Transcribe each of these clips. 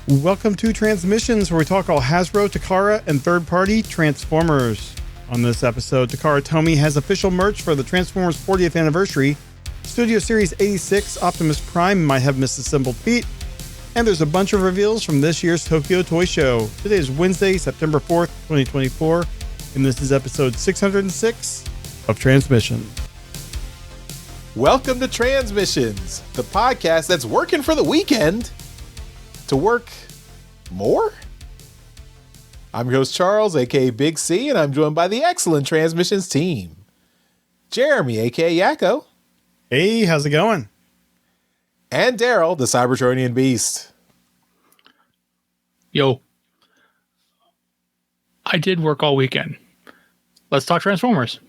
Welcome to Transmissions, where we talk all Hasbro, Takara, and third-party Transformers. On this episode, Takara Tomy has official merch for the Transformers 40th anniversary. Studio Series 86 Optimus Prime might have misassembled feet. And there's a bunch of reveals from this year's Tokyo Toy Show. Today is Wednesday, September 4th, 2024, and this is episode 606 of Transmission. Welcome to Transmissions, the podcast that's working for the weekend to work more. I'm your host Charles, aka Big C, and I'm joined by the excellent Transmissions team. Jeremy, aka Yakko. Hey, how's it going? And Daryl, the Cybertronian Beast. Yo. I did work all weekend. Let's talk Transformers.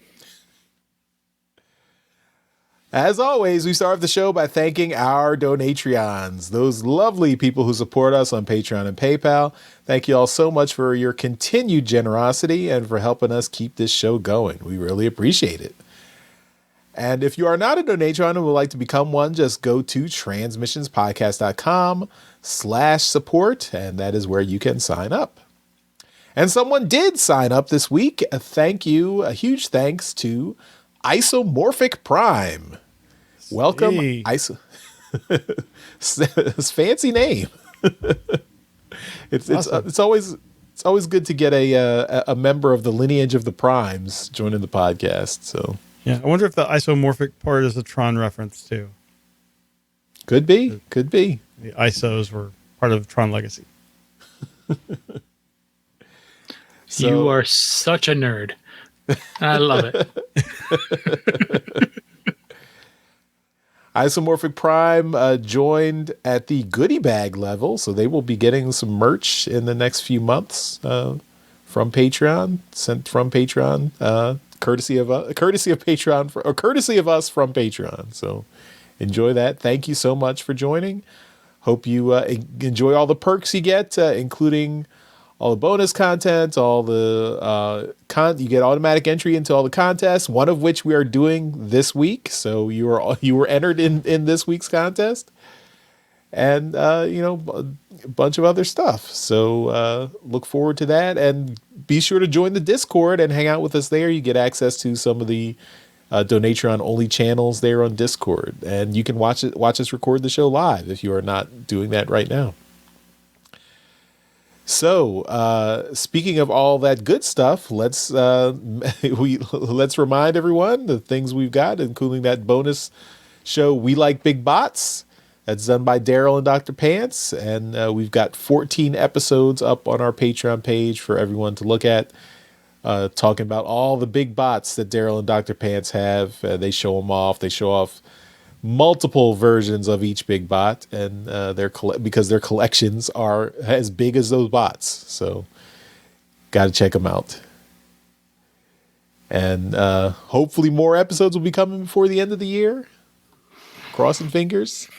As always, we start the show by thanking our Donatreons, those lovely people who support us on Patreon and PayPal. Thank you all so much for your continued generosity and for helping us keep this show going. We really appreciate it. And if you are not a Donatron and would like to become one, just go to transmissionspodcast.com/support, and that is where you can sign up. And someone did sign up this week. A huge thanks to Isomorphic Prime. Welcome, hey. Fancy name. It's always good to get a member of the lineage of the Primes joining the podcast. So yeah, I wonder if the isomorphic part is a Tron reference too. Could be. The ISOs were part of Tron Legacy. You are such a nerd. I love it. Isomorphic Prime joined at the goodie bag level, so they will be getting some merch in the next few months from Patreon, sent from Patreon, courtesy of Patreon, or courtesy of us from Patreon. So enjoy that. Thank you so much for joining. Hope you enjoy all the perks you get, including all the bonus content, all the you get automatic entry into all the contests, one of which we are doing this week. So you were entered in this week's contest, and a bunch of other stuff. So look forward to that, and be sure to join the Discord and hang out with us there. You get access to some of the Donatron only channels there on Discord, and you can watch us record the show live if you are not doing that right now. So, speaking of all that good stuff, let's remind everyone the things we've got, including that bonus show, We Like Big Bots. That's done by Daryl and Dr. Pants. And we've got 14 episodes up on our Patreon page for everyone to look at, talking about all the big bots that Daryl and Dr. Pants have. They show them off. They show off multiple versions of each big bot, and because their collections are as big as those bots, so got to check them out. And hopefully more episodes will be coming before the end of the year. Crossing fingers.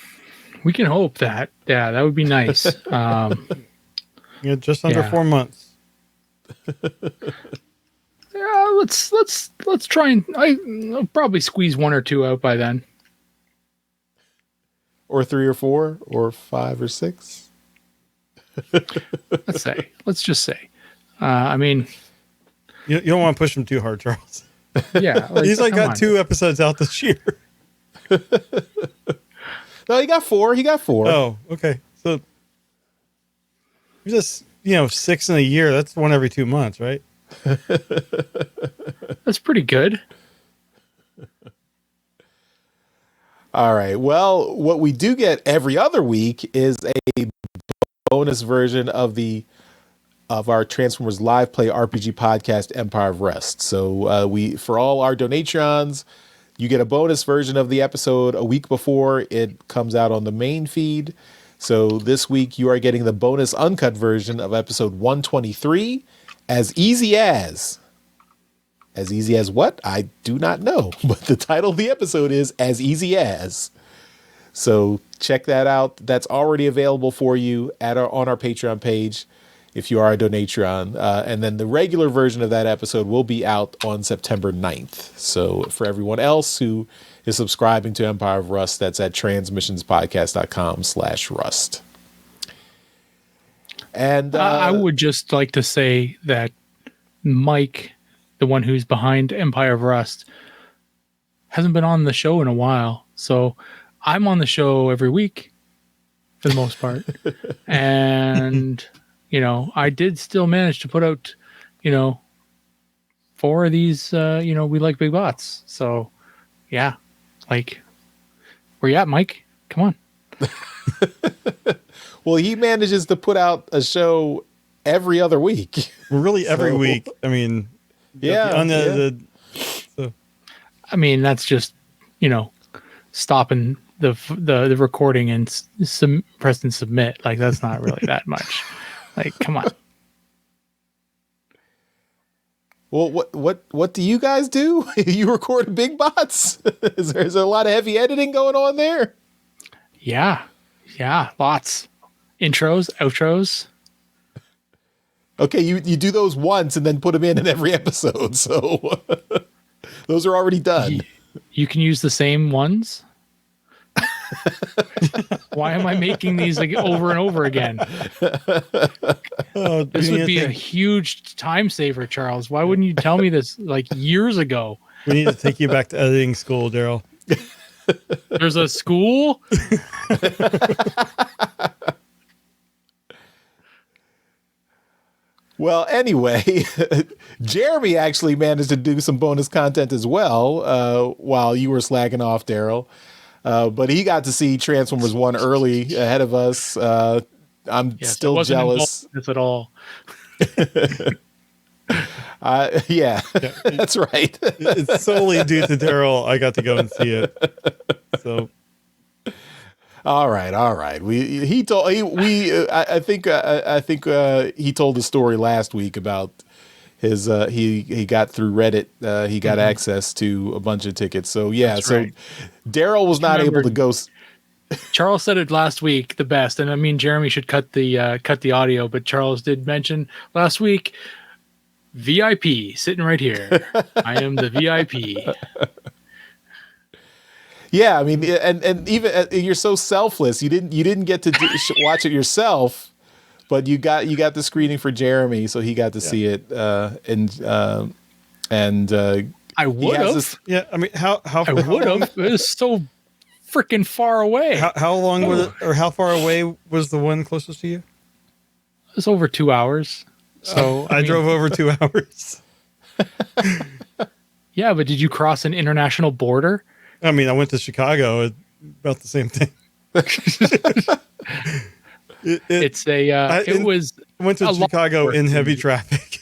We can hope that. Yeah, that would be nice. Just under 4 months. Yeah, let's try and I'll probably squeeze 1 or 2 out by then. Or 3 or 4 or 5 or 6. Let's just say. I mean, you don't want to push him too hard, Charles. Yeah. He's got 2 episodes out this year. No, he got 4. Oh, okay. So just, 6 in a year. That's 1 every 2 months, right? That's pretty good. All right. Well, what we do get every other week is a bonus version of our Transformers live play RPG podcast, Empire of Rust. So for all our Donatrons, you get a bonus version of the episode a week before it comes out on the main feed. So this week you are getting the bonus uncut version of episode 123, As Easy As. As easy as what? I do not know, but the title of the episode is As Easy As. So check that out. That's already available for you on our Patreon page if you are a Donatron. And then the regular version of that episode will be out on September 9th. So for everyone else who is subscribing to Empire of Rust, that's at transmissionspodcast.com/rust. And I would just like to say that Mike, the one who's behind Empire of Rust, hasn't been on the show in a while. So I'm on the show every week for the most part. And, I did still manage to put out, 4 of these, we like big bots. So yeah, like, where you at, Mike? Come on. Well, he manages to put out a show every other week. Really, every week. I mean, So. I mean, that's just, stopping the recording and press and submit. Like, that's not really that much. Like, come on. Well, what do you guys do? You record big bots? Is there a lot of heavy editing going on there? Yeah, lots. Intros, outros. Okay, you do those once and then put them in every episode. So those are already done. You can use the same ones. Why am I making these like over and over again? This would be a huge time saver, Charles. Why wouldn't you tell me this like years ago? We need to take you back to editing school, Daryl. There's a school? Well, anyway, Jeremy actually managed to do some bonus content as well while you were slacking off, Daryl. But he got to see Transformers 1 early ahead of us. I'm still jealous. This at all. Yeah, that's right. It's solely due to Daryl. I got to go and see it. So, all right. I think he told the story last week about his he got through Reddit. He got access to a bunch of tickets. So yeah, that's right. Daryl was not able to go. Charles said it last week the best, and I mean Jeremy should cut the audio, but Charles did mention last week. VIP sitting right here. I am the VIP. Yeah, I mean, and even you're so selfless. You didn't get to watch it yourself, but you got the screening for Jeremy, so he got to see it. And I would have. Yeah, I mean, how I would have. It was so freaking far away. How long was it, or how far away was the one closest to you? It was over 2 hours. So I drove over 2 hours. Yeah, but did you cross an international border? I mean, I went to Chicago. About the same thing. I went to Chicago in heavy traffic.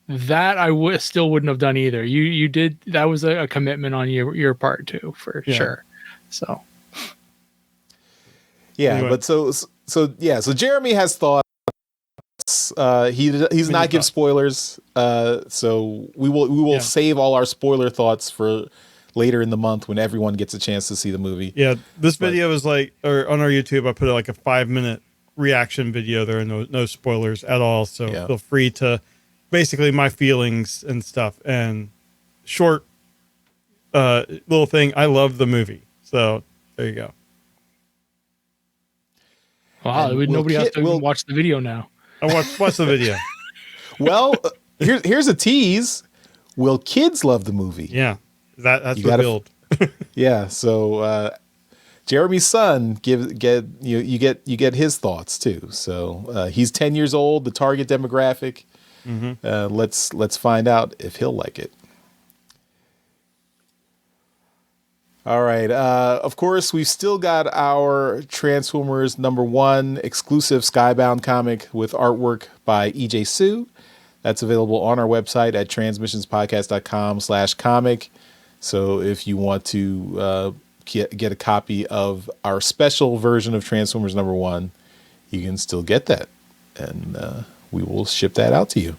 That I still wouldn't have done either. You did. That was a commitment on your part too, for sure. So. Yeah, anyway. But so Jeremy has thoughts. He's not give spoilers. So we will save all our spoiler thoughts for later in the month when everyone gets a chance to see the movie. Yeah, this video is like, or on our YouTube, I put like a 5-minute reaction video. There are no spoilers at all. So feel free to basically my feelings and stuff and short little thing. I love the movie. So there you go. Wow, nobody has to watch the video now. I watch the video. Well, here's a tease. Will kids love the movie? Yeah, that's the build. Yeah, so Jeremy's son you get his thoughts too. So he's 10 years old, the target demographic. Mm-hmm. Let's find out if he'll like it. All right. Of course, we've still got our Transformers #1 exclusive Skybound comic with artwork by E.J. Sue. That's available on our website at transmissionspodcast.com/comic. So if you want to get a copy of our special version of Transformers #1, you can still get that. And we will ship that out to you.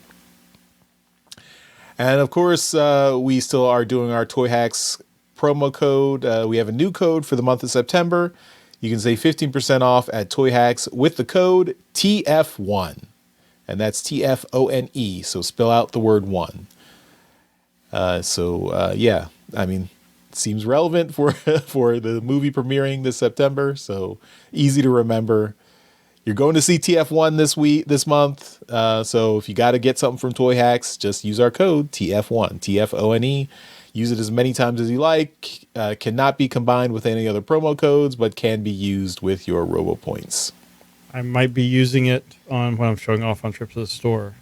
And of course, we still are doing our Toyhax promo code. We have a new code for the month of September. You can save 15% off at Toyhax with the code TF1. And that's TFONE. So spell out the word 1. Yeah, I mean, it seems relevant for the movie premiering this September. So easy to remember. You're going to see TF1 this month. So if you got to get something from Toyhax, just use our code TF1, TFONE. Use it as many times as you like. Cannot be combined with any other promo codes, but can be used with your Robo Points. I might be using it on when I'm showing off on trips to the store.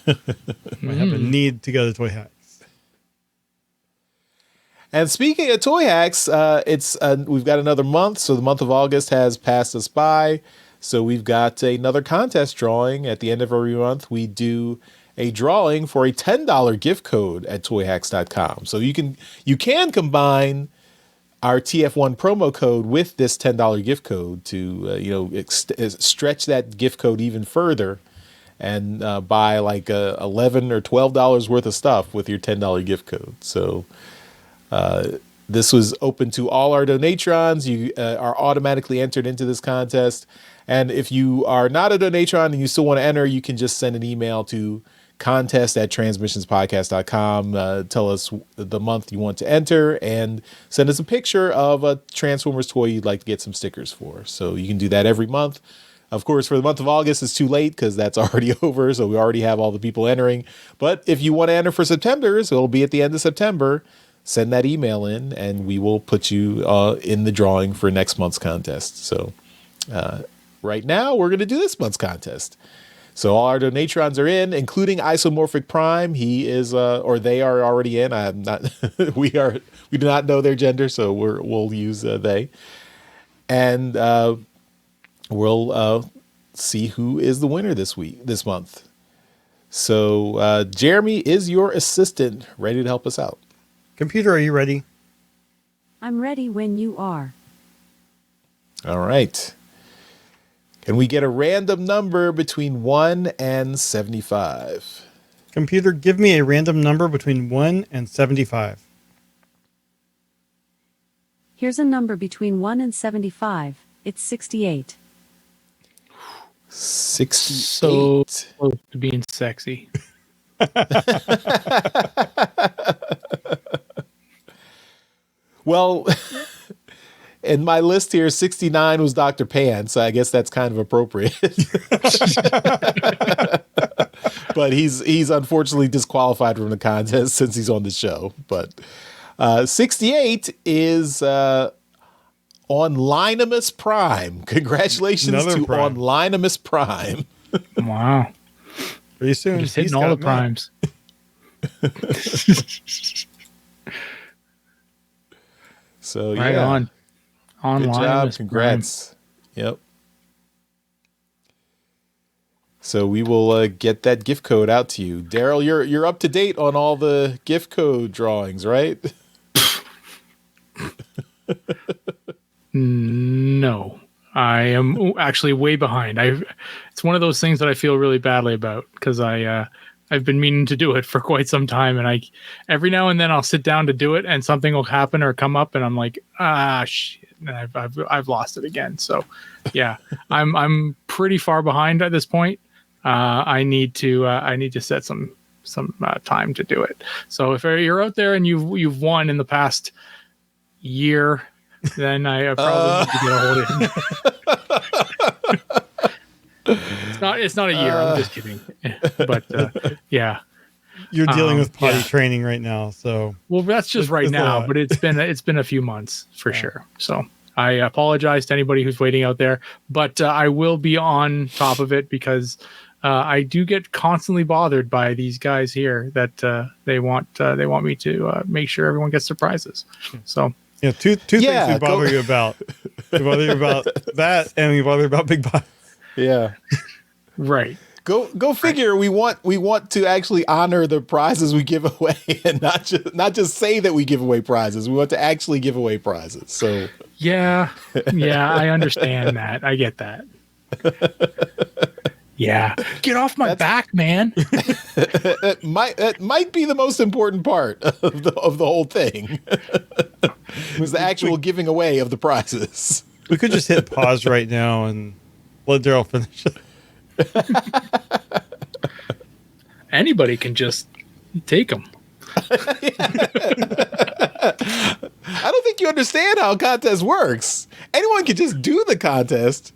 I have a need to go to Toyhax. And speaking of Toyhax, we've got another month. So the month of August has passed us by. So we've got another contest drawing at the end of every month. We do a drawing for a $10 gift code at toyhax.com. So you can combine our TF1 promo code with this $10 gift code to stretch that gift code even further and buy like $11 or $12 worth of stuff with your $10 gift code. So this was open to all our donatrons. You are automatically entered into this contest. And if you are not a donatron and you still want to enter, you can just send an email to contest@transmissionspodcast.com. Tell us the month you want to enter and send us a picture of a Transformers toy you'd like to get some stickers for. So you can do that every month. Of course, for the month of August, it's too late because that's already over. So we already have all the people entering. But if you want to enter for September, so it'll be at the end of September, send that email in and we will put you in the drawing for next month's contest. So right now, we're going to do this month's contest. So all our donatrons are in, including Isomorphic Prime. He is, or they are already in. I'm not. We do not know their gender, so we'll use they, and we'll see who is the winner this month. So Jeremy is your assistant, ready to help us out. Computer, are you ready? I'm ready when you are. All right. Can we get a random number between 1 and 75? Computer, give me a random number between 1 and 75. Here's a number between 1 and 75. It's 68. 68. So close to being sexy. Well, in my list here, 69 was Dr. Pants. So I guess that's kind of appropriate. But he's unfortunately disqualified from the contest since he's on the show. But 68 is on Linimus Prime. Congratulations Another to Prime. on Linimus Prime. Wow. Pretty soon. Just hitting all the primes. So Right yeah. on. Good job. Is Congrats. Yep. So we will get that gift code out to you. Daryl, you're up to date on all the gift code drawings, right? No, I am actually way behind. It's one of those things that I feel really badly about because I've been meaning to do it for quite some time, and every now and then I'll sit down to do it, and something will happen or come up, and I'm like, shit, and I've lost it again. So, yeah, I'm pretty far behind at this point. I need to set some time to do it. So if you're out there and you've won in the past year, then I probably need to get a hold of it. It's not a year. I'm just kidding. But yeah, You're dealing with potty yeah. training right now, so Well, that's just right now. But it's been a few months for sure. So I apologize to anybody who's waiting out there, but I will be on top of it because I do get constantly bothered by these guys here that they want me to make sure everyone gets their prizes. So. yeah, two things we bother you about. We bother you about that, and we bother you about Big Box. Yeah. Right. Go figure. Right. We want to actually honor the prizes we give away, and not just say that we give away prizes. We want to actually give away prizes. So yeah, I understand that. I get that. Yeah, get off my back, man. it might be the most important part of the whole thing. Was the actual giving away of the prizes. We could just hit pause right now and let Daryl finish it. Anybody can just take them. I don't think you understand how a contest works. Anyone can just do the contest.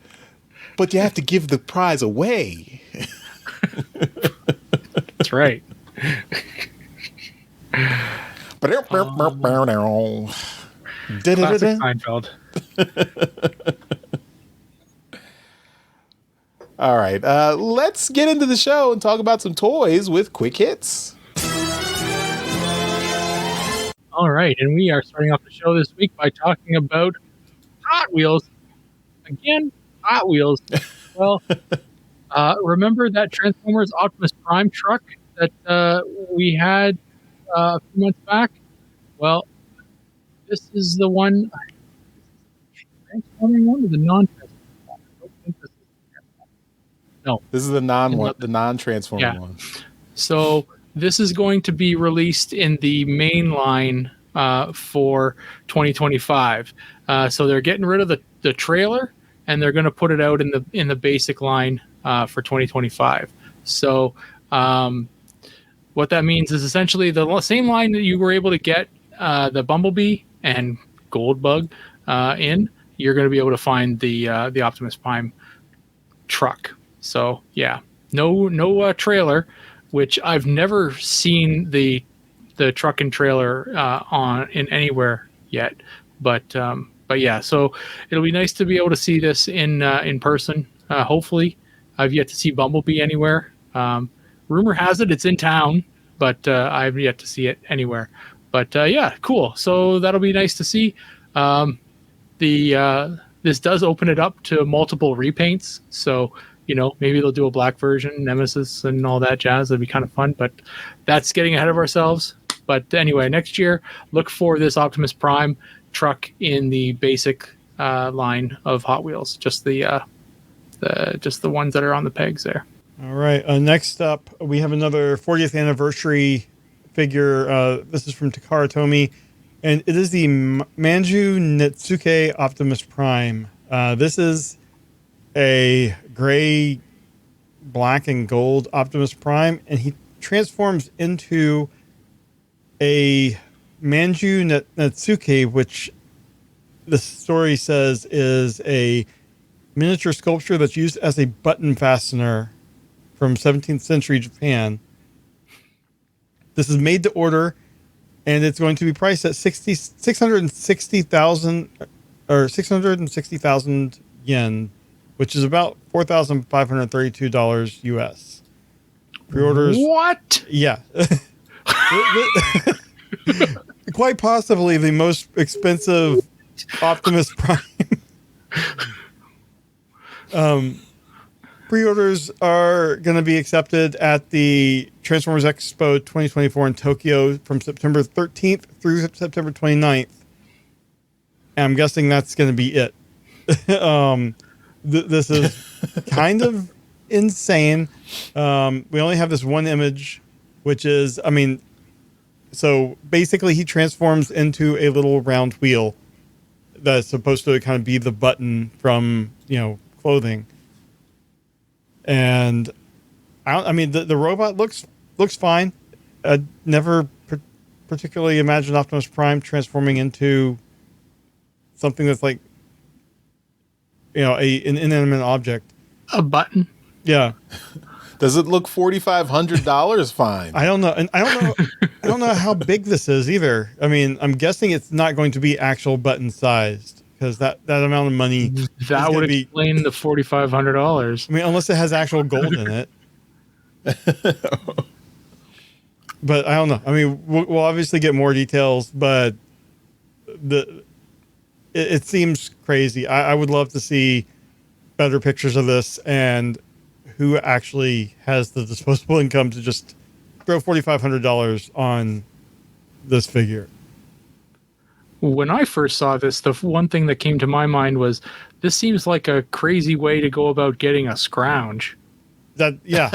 But you have to give the prize away. That's right. Classic Seinfeld. All right, let's get into the show and talk about some toys with quick hits. All right, and we are starting off the show this week by talking about Hot Wheels. Again, Hot Wheels. Well, remember that Transformers Optimus Prime truck that we had a few months back? Well, this is the one. Transforming one or the non-transforming one? I don't think this is the Transforming. No. This is the non-transforming one. So this is going to be released in the main line for 2025. So they're getting rid of the trailer, and they're going to put it out in the basic line for 2025. So what that means is essentially the same line that you were able to get the Bumblebee and Goldbug in. You're going to be able to find the Optimus Prime truck. So yeah, no trailer, which I've never seen the truck and trailer in anywhere yet. But yeah, so it'll be nice to be able to see this in person. Hopefully, I've yet to see Bumblebee anywhere. Rumor has it it's in town, but I've yet to see it anywhere. But yeah, cool. So that'll be nice to see. This does open it up to multiple repaints. So, maybe they'll do a black version, Nemesis and all that jazz. That'd be kind of fun, but that's getting ahead of ourselves. But anyway, next year, look for this Optimus Prime truck in the basic line of Hot Wheels. Just the ones that are on the pegs there. All right. Next up, we have another 40th anniversary figure. This is from Takara Tomy, and it is the Manju Netsuke Optimus Prime. This is a gray, black, and gold Optimus Prime, and he transforms into a Manju Netsuke, which the story says is a miniature sculpture that's used as a button fastener from 17th century Japan. This is made to order, and it's going to be priced at 660,000 yen, which is about $4,532 US. Pre-orders. What? Yeah. Quite possibly the most expensive Optimus Prime. Pre-orders are going to be accepted at the Transformers Expo 2024 in Tokyo from September 13th through September 29th. And I'm guessing that's going to be it. This is kind of insane. We only have this one image, which is, so basically he transforms into a little round wheel that's supposed to kind of be the button from, clothing. And the robot looks fine. I never particularly imagined Optimus Prime transforming into something that's like, an inanimate object. A button? Yeah. Does it look $4,500 fine? I don't know. And I don't know how big this is either. I'm guessing it's not going to be actual button sized, because that amount of money that would explain the $4,500. Unless it has actual gold in it. But I don't know. We'll obviously get more details, but it seems crazy. I would love to see better pictures of this and who actually has the disposable income to just throw $4,500 on this figure. When I first saw this, the one thing that came to my mind was, this seems like a crazy way to go about getting a scrounge. Yeah.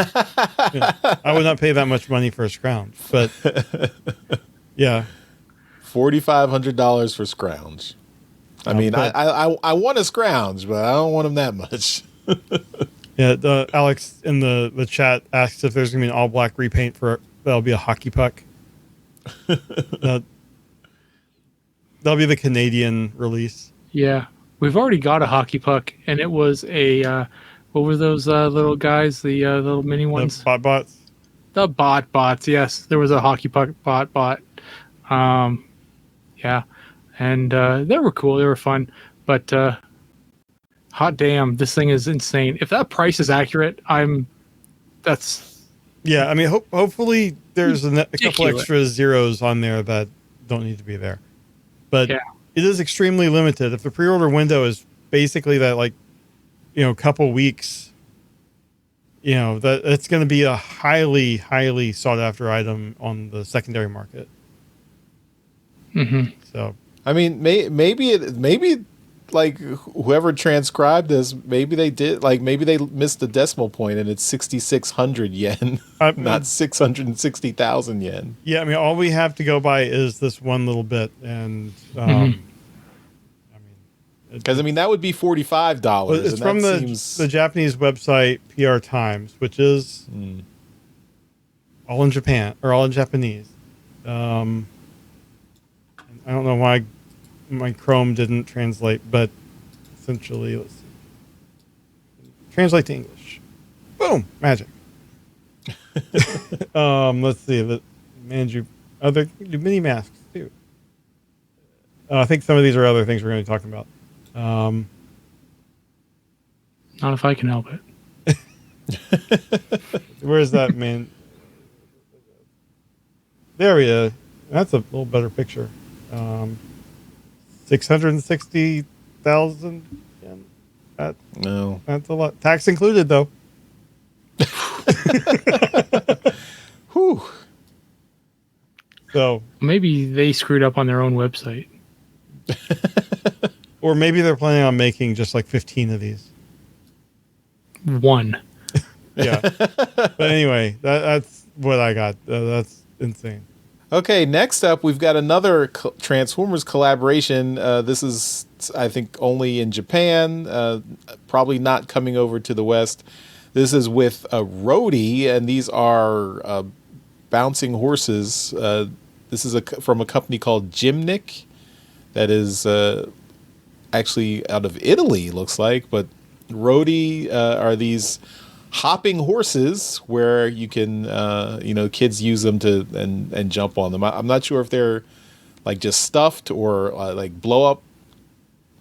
I would not pay that much money for a scrounge, but yeah. $4,500 for scrounge. I want a scrounge, but I don't want them that much. Yeah, Alex in the chat asks if there's going to be an all-black repaint that'll be a hockey puck. That'll be the Canadian release. Yeah. we've already got a hockey puck, and it was a what were those little guys? The little mini ones. The bots. The bots. Yes, there was a hockey puck bot. Yeah, and they were cool. They were fun, but hot damn, this thing is insane. If that price is accurate, that's Yeah, I mean, hopefully there's a couple ridiculous. extra zeros on there that don't need to be there. But Yeah. it is extremely limited. If the pre-order window is basically that, like, couple weeks, that it's going to be a highly, highly sought after item on the secondary market. Mm-hmm. So, I mean, maybe like whoever transcribed this, maybe they missed the decimal point and it's 6,600 yen, not 660,000 yen. yeah, I mean, all we have to go by is this one little bit, and Because that would be $45. it's and from that the seems... Japanese website PR Times, which is all in Japan or all in Japanese. I don't know why my Chrome didn't translate, but essentially, let's see. Translate to English. Boom, magic. Let's see. The Manju other mini masks too. I think some of these are other things we're going to be talking about. Not if I can help it. Where's that man? There he is. That's a little better picture. 660,000 yen. No. That's a lot. Tax included, though. Whew. So Maybe they screwed up on their own website. or maybe they're planning on making just like 15 of these. One. Yeah. But anyway, that's what I got. That's insane. Okay, next up, we've got another Transformers collaboration. This is, I think, only in Japan, probably not coming over to the West. This is with a Rhodey, and these are bouncing horses. This is from a company called Gymnic that is actually out of Italy, looks like. But Rhodey are these hopping horses where you can, kids use them to and jump on them. I'm not sure if they're like just stuffed or like blow up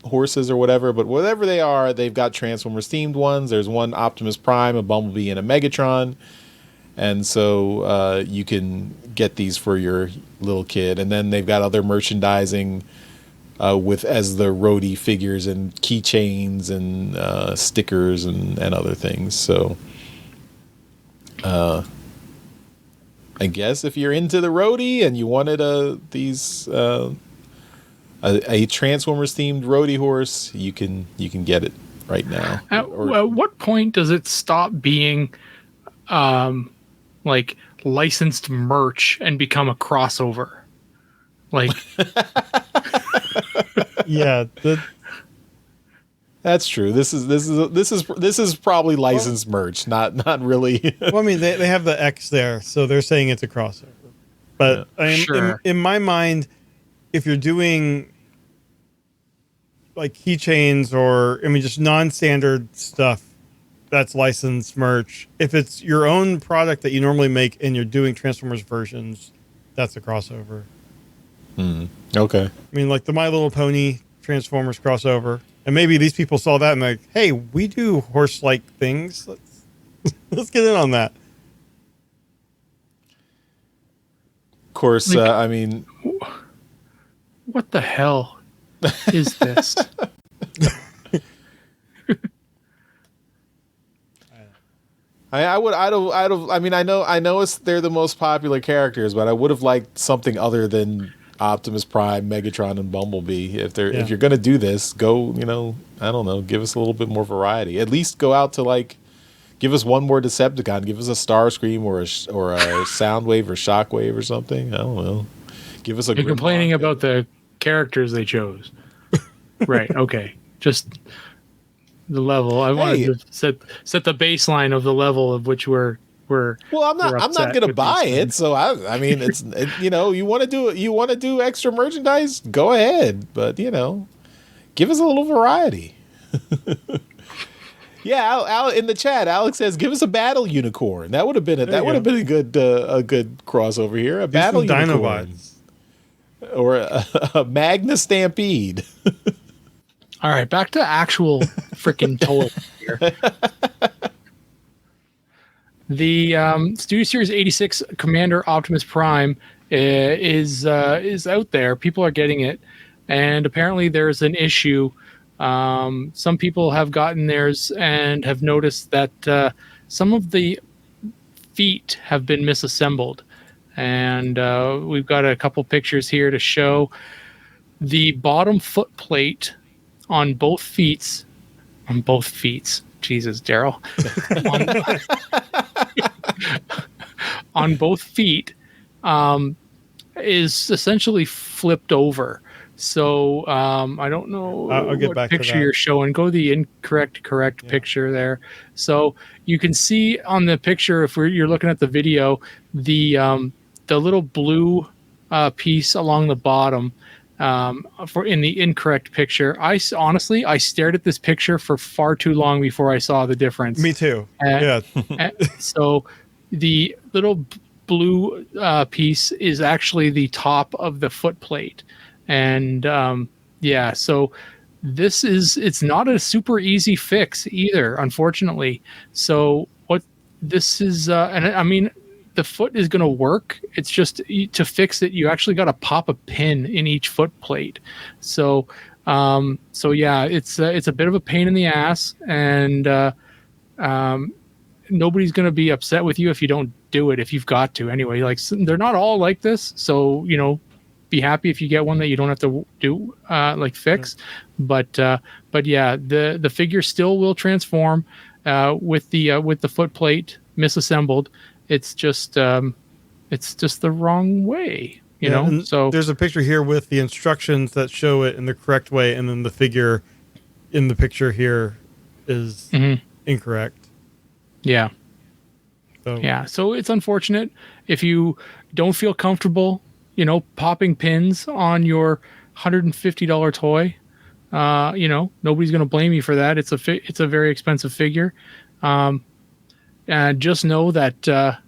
horses or whatever, but whatever they are, they've got Transformers themed ones. There's one Optimus Prime, a Bumblebee, and a Megatron. And so you can get these for your little kid. And then they've got other merchandising as the Rhodey figures and keychains and stickers and other things. So I guess if you're into the Rhodey and you wanted a Transformers themed Rhodey horse, you can get it right now. At what point does it stop being like licensed merch and become a crossover? Like Yeah. That's true. This is probably licensed merch, not really. Well, I mean, they have the X there, so they're saying it's a crossover. But Sure. in my mind, if you're doing like keychains or just non-standard stuff, that's licensed merch. If it's your own product that you normally make and you're doing Transformers versions, that's a crossover. Okay. I mean, like the My Little Pony Transformers crossover, and maybe these people saw that and like, hey, we do horse-like things. Let's get in on that. Of course, Like- I mean, what the hell is this? I know they're the most popular characters, but I would have liked something other than Optimus Prime, Megatron, and Bumblebee. If you're gonna do this, go, I don't know, give us a little bit more variety. At least go out to like, give us one more Decepticon, give us a Starscream or a Soundwave or Shockwave or something. I don't know. Give us a. You're Grimlock. complaining about the characters they chose. Right, okay. Just the level. I wanted to set the baseline of the level of which we're Well, I'm not upset going to with buy these it. things. So I mean, you want to do extra merchandise, go ahead. But Give us a little variety. Yeah, Al, in the chat, Alex says, "Give us a battle unicorn." That would have been That would have been a good crossover here. A battle unicorn, or a Magna Stampede. All right, back to actual freaking toys here. The Studio Series 86 Commander Optimus Prime is out there. People are getting it, and apparently there's an issue. Some people have gotten theirs and have noticed that some of the feet have been misassembled, and we've got a couple pictures here to show the bottom foot plate on both feet. Jesus, Daryl. On both feet is essentially flipped over. So I don't know I'll get what back to picture that. you're showing. Go to the correct picture there. So you can see on the picture, if you're looking at the video, the little blue piece along the bottom in the incorrect picture. I stared at this picture for far too long before I saw the difference. Me too. So the little blue piece is actually the top of the foot plate. And so it's not a super easy fix either, unfortunately. So what this is, and I mean, the foot is going to work. It's just to fix it, you actually got to pop a pin in each foot plate. So it's a bit of a pain in the ass, and nobody's going to be upset with you if you don't do it, if you've got to anyway. Like, they're not all like this. So, be happy if you get one that you don't have to do fix. But yeah, the figure still will transform with the foot plate misassembled. It's just the wrong way, you know. So there's a picture here with the instructions that show it in the correct way, and then the figure in the picture here is incorrect. Yeah. So. Yeah. So it's unfortunate if you don't feel comfortable, popping pins on your $150 toy. Nobody's going to blame you for that. It's a very expensive figure. And just know that a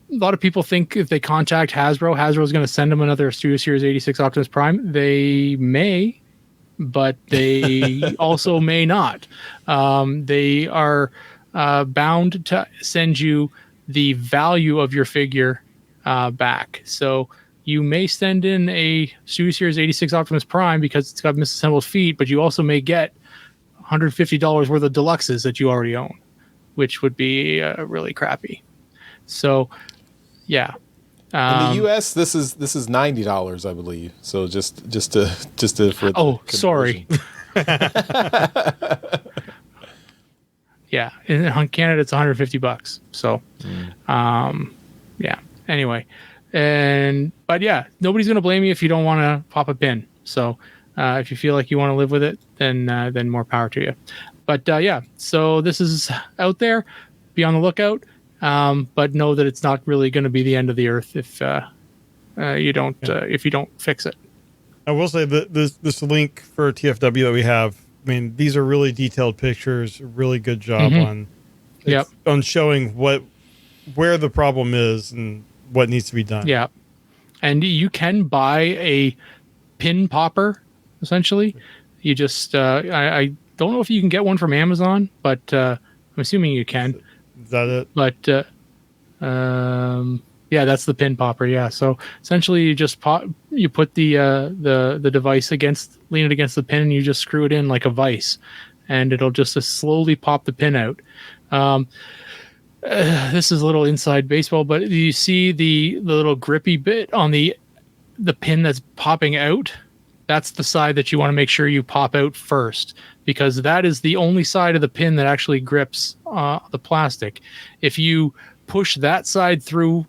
lot of people think if they contact Hasbro is going to send them another Studio Series 86 Optimus Prime. They may, but they also may not. They are bound to send you the value of your figure back. So you may send in a Studio Series 86 Optimus Prime because it's got misassembled feet, but you also may get $150 worth of deluxes that you already own, which would be really crappy. So, yeah. In the U.S., this is $90, I believe. So just to for the sorry. Yeah, in Canada it's $150. So, yeah. Anyway, but yeah, nobody's gonna blame you if you don't want to pop a pin. So, if you feel like you want to live with it, then more power to you. But yeah, so this is out there. Be on the lookout. But know that it's not really going to be the end of the earth if you don't fix it. I will say that this link for TFW that we have, I mean, these are really detailed pictures. Really good job on showing where the problem is and what needs to be done. Yeah, and you can buy a pin popper. Essentially, you just I don't know if you can get one from Amazon, but I'm assuming you can. Is that it? But yeah, that's the pin popper. Yeah. So essentially, you just you put the device lean it against the pin, and you just screw it in like a vise, and it'll just slowly pop the pin out. This is a little inside baseball, but you see the little grippy bit on the pin that's popping out. That's the side that you want to make sure you pop out first, because that is the only side of the pin that actually grips the plastic. If you push that side through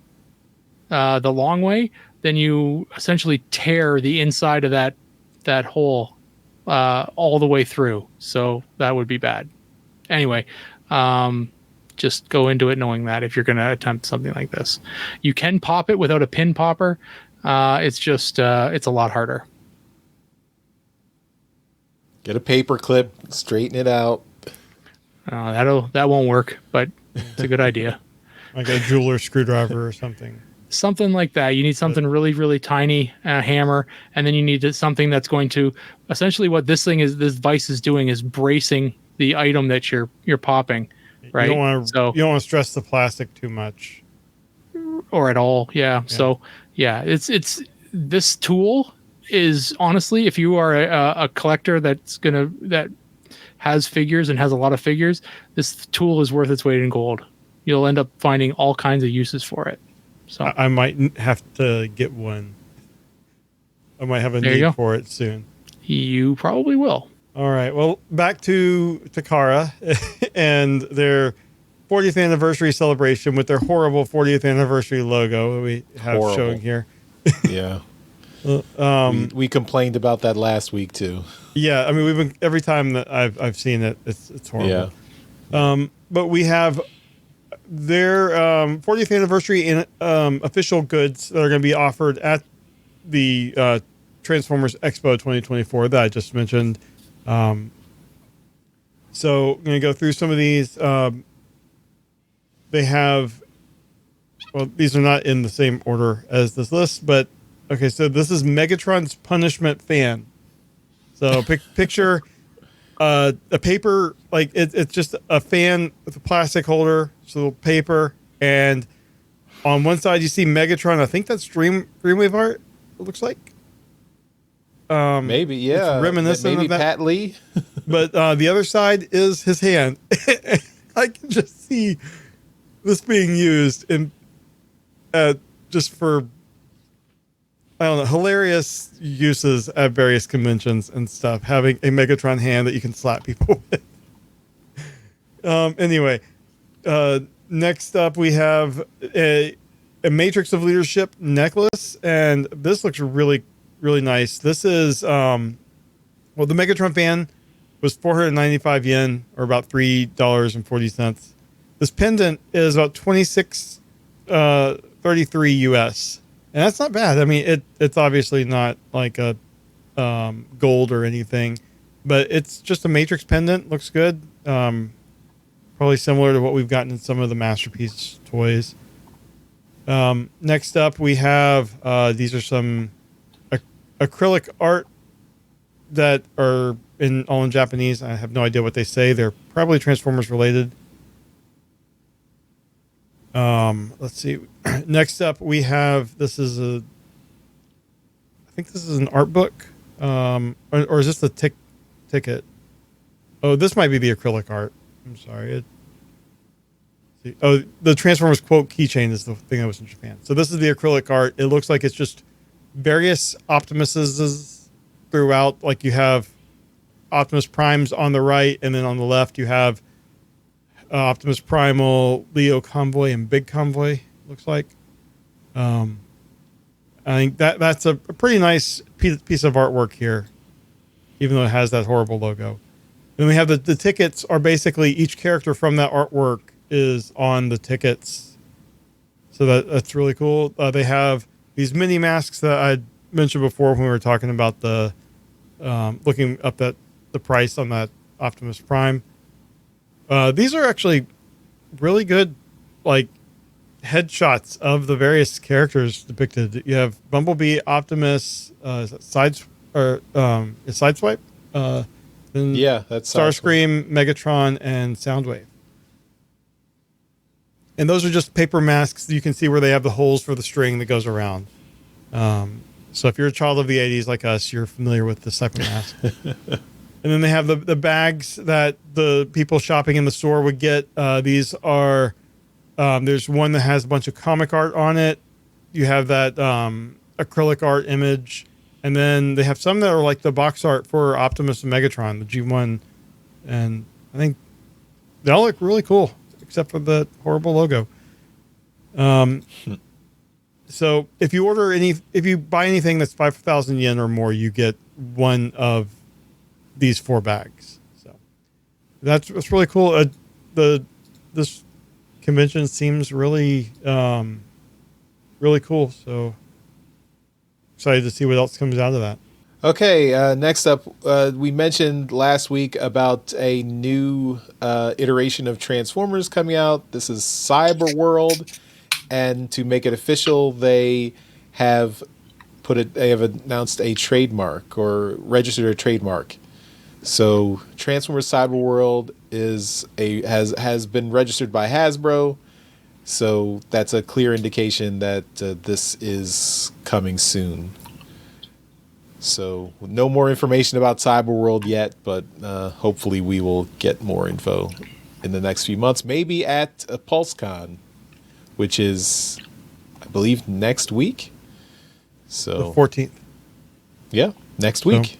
the long way, then you essentially tear the inside of that hole all the way through. So that would be bad. Anyway, just go into it knowing that if you're going to attempt something like this. You can pop it without a pin popper. It's just it's a lot harder. Get a paper clip, straighten it out. That won't work, but it's a good idea. Like a jeweler screwdriver or something. Something like that. You need something really, really tiny, a hammer, and then you need something that's going to essentially what this vice is doing is bracing the item that you're popping, right? You don't want to stress the plastic too much, or at all. Yeah. So yeah, it's this tool is honestly, if you are a collector that has figures and has a lot of figures, this tool is worth its weight in gold. You'll end up finding all kinds of uses for it. So I might have to get one. I might have a need for it soon. You probably will. All right. Well, back to Takara and their 40th anniversary celebration with their horrible 40th anniversary logo we have showing here. Yeah. We complained about that last week too. Yeah, I mean every time that I've seen it, it's horrible. Yeah. But we have their 40th anniversary in official goods that are going to be offered at the Transformers Expo 2024 that I just mentioned. So I'm going to go through some of these. They have, well, these are not in the same order as this list, but okay, so this is Megatron's Punishment Fan. So picture a paper, like it's just a fan with a plastic holder, so paper, and on one side you see Megatron. I think that's Dreamwave art, it looks like. Maybe, yeah. It's reminiscent maybe of that. Pat Lee. But the other side is his hand. I can just see this being used in just for, I don't know, hilarious uses at various conventions and stuff. Having a Megatron hand that you can slap people with. Anyway, next up we have a Matrix of Leadership necklace, and this looks really, really nice. This is the Megatron fan was 495 yen, or about $3.40. This pendant is about 26.33 US, and that's not bad. I mean, it's obviously not like a gold or anything, but it's just a Matrix pendant. Looks good. Probably similar to what we've gotten in some of the Masterpiece toys. Next up, we have these are some acrylic art that are all in Japanese. I have no idea what they say. They're probably Transformers related. Let's see. Next up, we have I think this is an art book, or is this the ticket? Oh, this might be the acrylic art. I'm sorry. The Transformers quote keychain is the thing that was in Japan. So this is the acrylic art. It looks like it's just various Optimuses throughout. Like you have Optimus Primes on the right, and then on the left you have Optimus Primal, Leo Convoy, and Big Convoy. Looks like. I think that's a pretty nice piece of artwork here, even though it has that horrible logo. Then we have the tickets are basically each character from that artwork is on the tickets. So that's really cool. They have these mini masks that I mentioned before when we were talking about the looking up the price on that Optimus Prime. These are actually really good, like headshots of the various characters depicted. You have Bumblebee, Optimus, Sideswipe. Then that's Starscream, Megatron, and Soundwave. And those are just paper masks. You can see where they have the holes for the string that goes around. So if you're a child of the 80s like us, you're familiar with this type of mask. And then they have the bags that the people shopping in the store would get. These are, there's one that has a bunch of comic art on it. You have that acrylic art image. And then they have some that are like the box art for Optimus and Megatron, the G1. And I think they all look really cool, except for the horrible logo. So if you buy anything that's 5,000 yen or more, you get one of these 4 bags. So that's really cool. This convention seems really, really cool. So excited to see what else comes out of that. Okay, next up, we mentioned last week about a new iteration of Transformers coming out. This is Cyberworld, and to make it official, they have announced a trademark or registered a trademark. So Transformers Cyberworld has been registered by Hasbro. So that's a clear indication that this is coming soon. So no more information about Cyberworld yet, but hopefully we will get more info in the next few months. Maybe at PulseCon, which is, I believe, next week. So The 14th. Yeah, next week.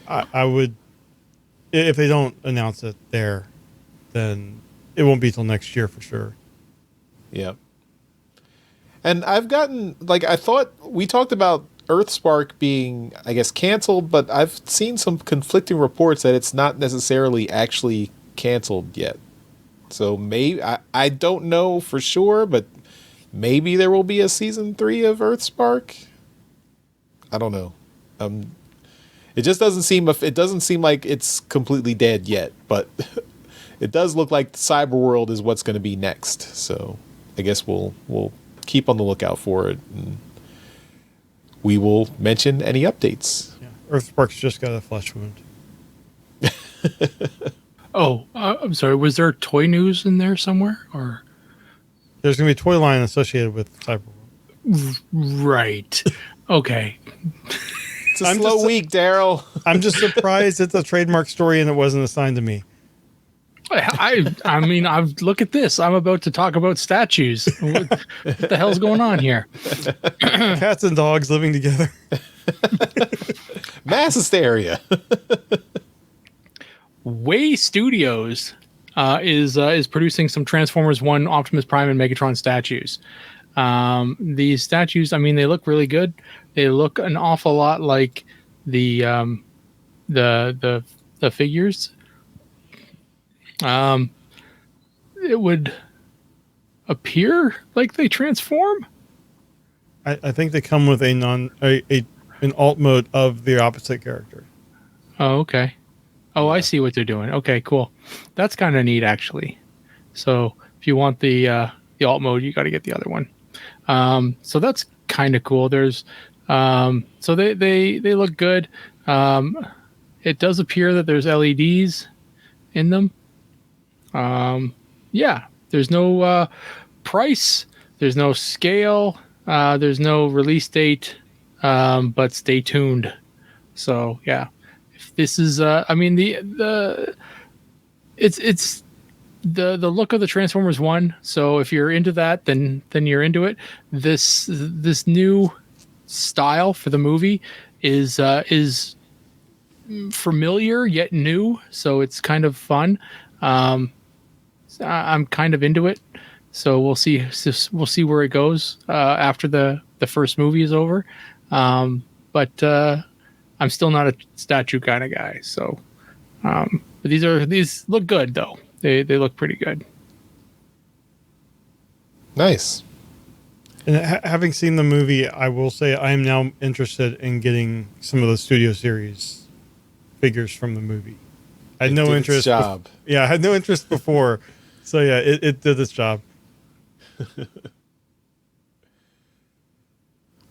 I would, if they don't announce it there, then it won't be till next year for sure. Yeah. And I've gotten, I thought we talked about Earthspark being, I guess, canceled, but I've seen some conflicting reports that it's not necessarily actually canceled yet. So maybe, I don't know for sure, but maybe there will be a season 3 of Earthspark. I don't know. It just doesn't seem like it's completely dead yet, but it does look like Cyberworld is what's going to be next. So I guess we'll keep on the lookout for it, and we will mention any updates. Yeah. Earthspark's just got a flesh wound. I'm sorry. Was there toy news in there somewhere, or There's going to be a toy line associated with Cyberworld. right? Okay. It's a slow week, Daryl. I'm just surprised it's a trademark story and it wasn't assigned to me. I mean, look at this. I'm about to talk about statues. What the hell's going on here? Cats and dogs living together. Mass hysteria. Way Studios is producing some Transformers 1 Optimus Prime and Megatron statues. These statues, I mean, they look really good. They look an awful lot like the figures. It would appear like they transform. I think they come with an alt mode of the opposite character. Oh, okay. Oh, I see what they're doing. Okay, cool. That's kind of neat, actually. So if you want the alt mode, you got to get the other one. So that's kind of cool. There's so they look good. It does appear that there's LEDs in them. Yeah, there's no price, there's no scale, there's no release date, but stay tuned. So yeah, if this is I mean it's the look of the Transformers 1. So if you're into that, then you're into it. This new style for the movie is familiar yet new, so it's kind of fun. I'm kind of into it, so we'll see where it goes after the first movie is over. But I'm still not a statue kind of guy. So, but these look good though. They look pretty good. Nice. And having seen the movie, I will say I am now interested in getting some of the Studio Series figures from the movie. I had no interest. I had no interest before. So yeah, it did its job.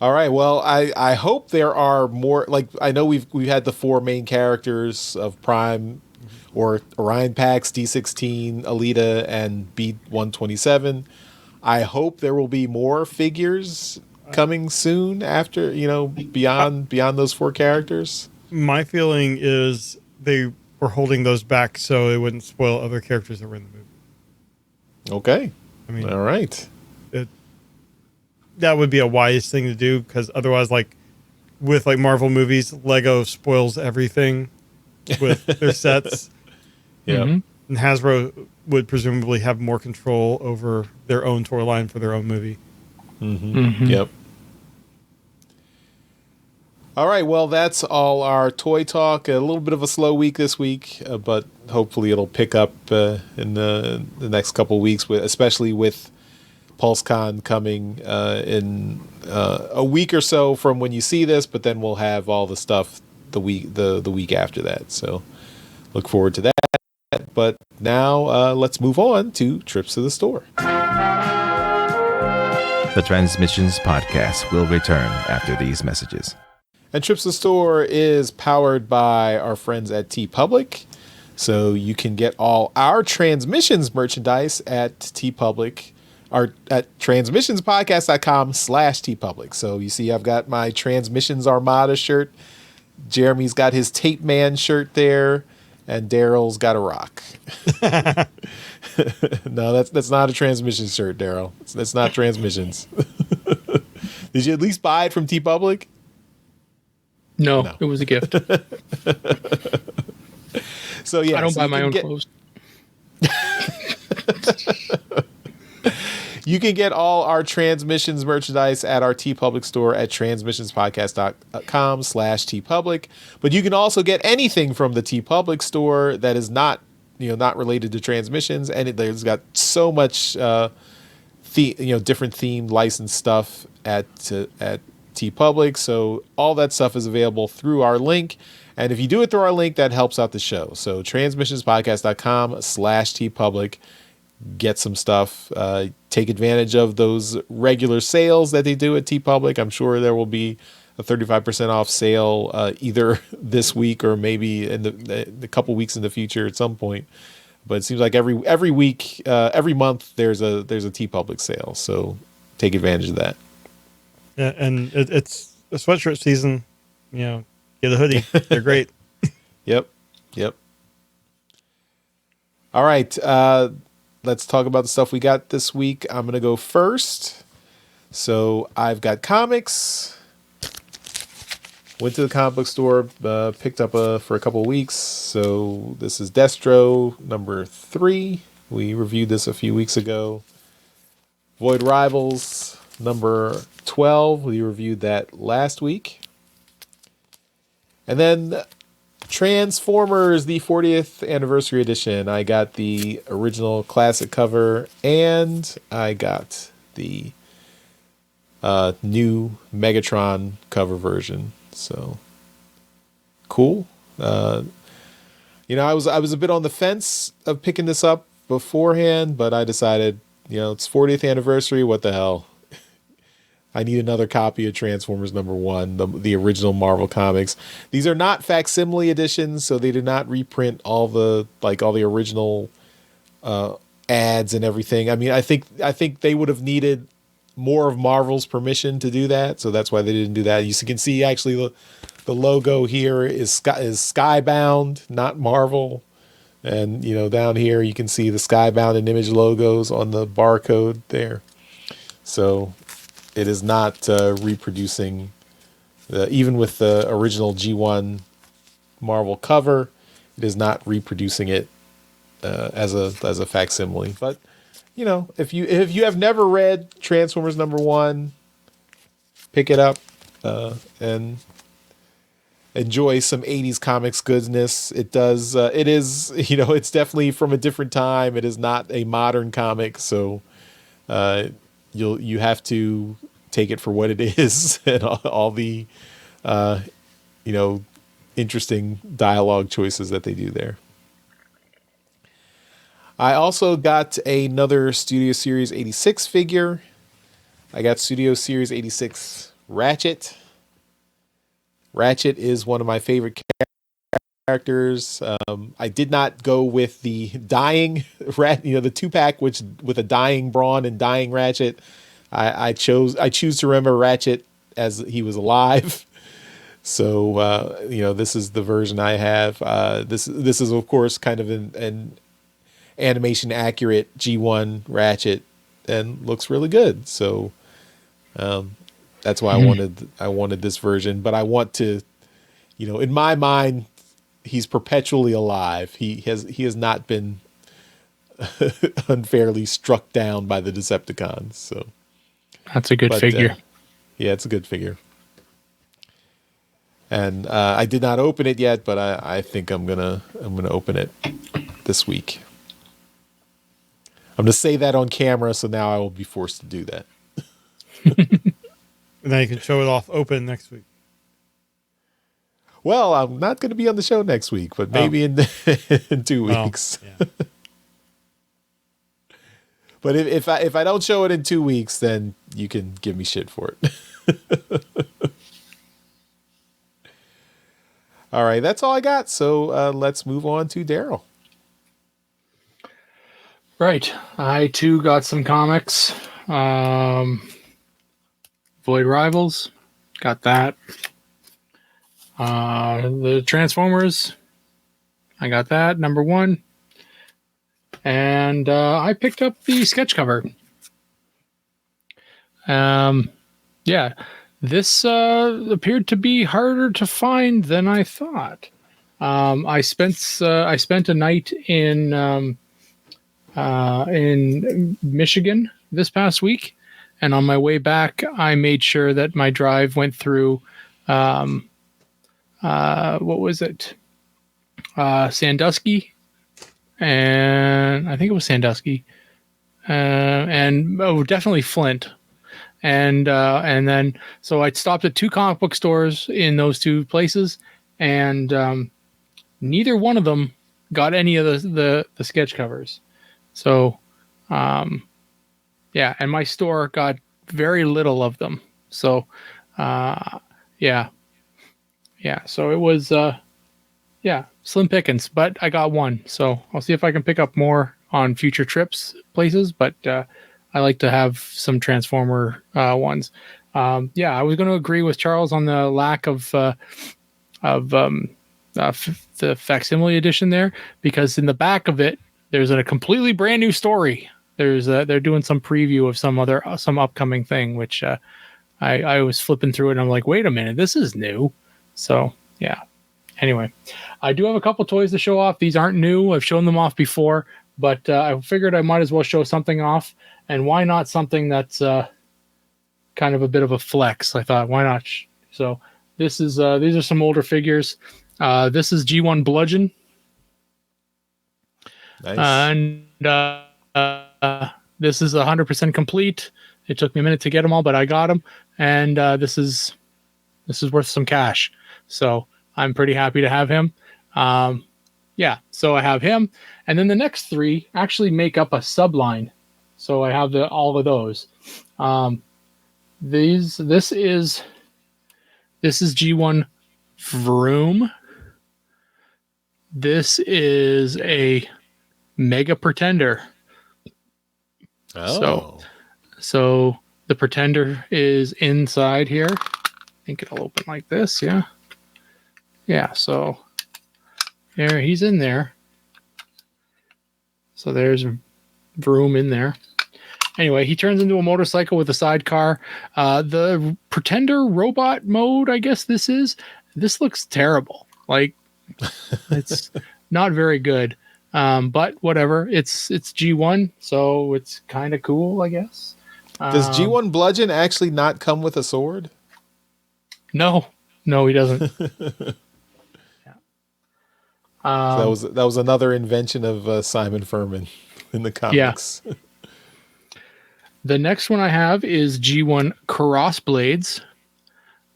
All right. Well, I hope there are more. Like, I know we've had the 4 main characters of Prime, or Orion Pax, D16, Alita, and B127. I hope there will be more figures coming soon after, beyond those 4 characters. My feeling is they were holding those back so it wouldn't spoil other characters that were in the movie. Okay. I mean, all right. That would be a wise thing to do, because otherwise, with Marvel movies, Lego spoils everything with their sets. Yeah. Mm-hmm. And Hasbro would presumably have more control over their own toy line for their own movie. Mm-hmm. Mm-hmm. Yep. All right, well, that's all our toy talk. A little bit of a slow week this week, but hopefully it'll pick up in the next couple of weeks, especially with PulseCon coming in a week or so from when you see this, but then we'll have all the stuff the week after that. So look forward to that. But now let's move on to trips to the store. The Transmissions Podcast will return after these messages. And Trips to the Store is powered by our friends at TeePublic. So you can get all our Transmissions merchandise at TeePublic, or at transmissionspodcast.com/TeePublic. So you see I've got my Transmissions Armada shirt. Jeremy's got his Tape Man shirt there. And Daryl's got a rock. No, that's not a Transmissions shirt, Daryl. That's not Transmissions. Did you at least buy it from TeePublic? No, it was a gift. So yeah, I don't buy my own clothes. You can get all our Transmissions merchandise at our TeePublic store at transmissionspodcast.com/TeePublic. But you can also get anything from the TeePublic store that is not related to Transmissions, and there's got so much different themed licensed stuff at TeePublic. So all that stuff is available through our link. And if you do it through our link, that helps out the show. So transmissionspodcast.com/TeePublic. Get some stuff. Take advantage of those regular sales that they do at TeePublic. I'm sure there will be a 35% off sale either this week or maybe in the couple weeks in the future at some point. But it seems like every week, every month there's a TeePublic sale. So take advantage of that. Yeah, and it's a sweatshirt season. Get a hoodie. They're great. Yep. All right. Let's talk about the stuff we got this week. I'm going to go first. So I've got comics. Went to the comic book store, picked up for a couple of weeks. So this is Destro number 3. We reviewed this a few weeks ago. Void Rivals number 12. We reviewed that last week. And then Transformers, the 40th anniversary edition. I got the original classic cover, and I got the new Megatron cover version. So cool. I was a bit on the fence of picking this up beforehand, but I decided, it's 40th anniversary. What the hell? I need another copy of Transformers number 1, the original Marvel Comics. These are not facsimile editions, so they did not reprint all the original ads and everything. I mean, I think they would have needed more of Marvel's permission to do that, so that's why they didn't do that. You can see actually the logo here is Skybound, not Marvel. And down here you can see the Skybound and Image logos on the barcode there. So it is not reproducing, even with the original G1 Marvel cover, it is not reproducing it as a facsimile. But if you have never read Transformers number 1, pick it up and enjoy some 80s comics goodness. It is it's definitely from a different time. It is not a modern comic, so you have to take it for what it is and all the interesting dialogue choices that they do there. I also got another Studio Series 86 figure. I got Studio Series 86 Ratchet. Ratchet is one of my favorite characters. I did not go with the dying rat, the 2-pack, which with a dying Brawn and dying Ratchet. I choose to remember Ratchet as he was alive. So this is the version I have. This is of course kind of an animation accurate G1 Ratchet and looks really good. So that's why I wanted this version, but I want to, in my mind, he's perpetually alive. He has not been unfairly struck down by the Decepticons. So that's a good figure. Yeah, it's a good figure. And I did not open it yet, but I think I'm gonna open it this week. I'm going to say that on camera, so now I will be forced to do that. And then you can show it off open next week. Well, I'm not going to be on the show next week, but maybe in 2 weeks. Yeah. But if I don't show it in 2 weeks, then you can give me shit for it. All right, that's all I got. So let's move on to Daryl. Right. I too got some comics. Void Rivals. Got that. The Transformers. I got that. Number 1. And I picked up the sketch cover. Yeah. This appeared to be harder to find than I thought. I spent a night in Michigan this past week, and on my way back, I made sure that my drive went through. What was it? Sandusky, and I think it was Sandusky, and definitely Flint. And then so I stopped at 2 comic book stores in those 2 places, and neither one of them got any of the sketch covers. So, yeah, and my store got very little of them. So, yeah. So it was, slim pickings, but I got one. So I'll see if I can pick up more on future trips places, but I like to have some Transformer ones. I was going to agree with Charles on the lack of the facsimile edition there, because in the back of it, there's a completely brand new story. They're doing some preview of some upcoming thing, which I was flipping through it and I'm like, wait a minute, this is new. So yeah. Anyway, I do have a couple toys to show off. These aren't new. I've shown them off before, but I figured I might as well show something off. And why not something that's kind of a bit of a flex? I thought, why not? So these are some older figures. This is G1 Bludgeon. Nice. And this is 100% complete. It took me a minute to get them all, but I got them. And this is worth some cash. So I'm pretty happy to have him. So I have him. And then the next 3 actually make up a subline. So I have all of those. This is G1 Vroom. This is a Mega Pretender. Oh. So the Pretender is inside here. I think it'll open like this. Yeah. Yeah. So there, he's in there. So there's Vroom in there. Anyway, he turns into a motorcycle with a sidecar. The Pretender robot mode, I guess this looks terrible. Like, it's not very good. But whatever. It's G1, so it's kind of cool, I guess. Does G1 Bludgeon actually not come with a sword? No, he doesn't. So that was another invention of Simon Furman in the comics. Yeah. The next one I have is G1 Crossblades.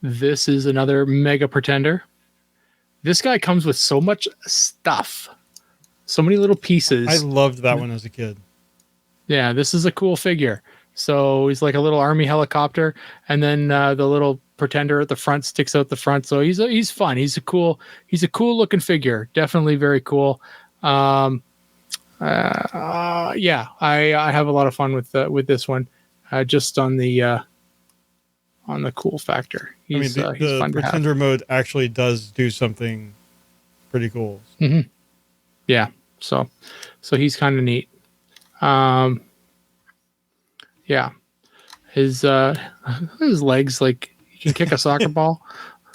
This is another Mega Pretender. This guy comes with so much stuff. So many little pieces. I loved that one as a kid. Yeah, this is a cool figure. So he's like a little army helicopter, and then the little Pretender at the front sticks out the front. So he's fun. He's a cool looking figure. Definitely very cool. I have a lot of fun with this one. Just on the cool factor. He's the fun to have. Pretender mode actually does do something pretty cool. Mm-hmm. Yeah. So he's kind of neat. Yeah. His legs, like, he can kick a soccer ball.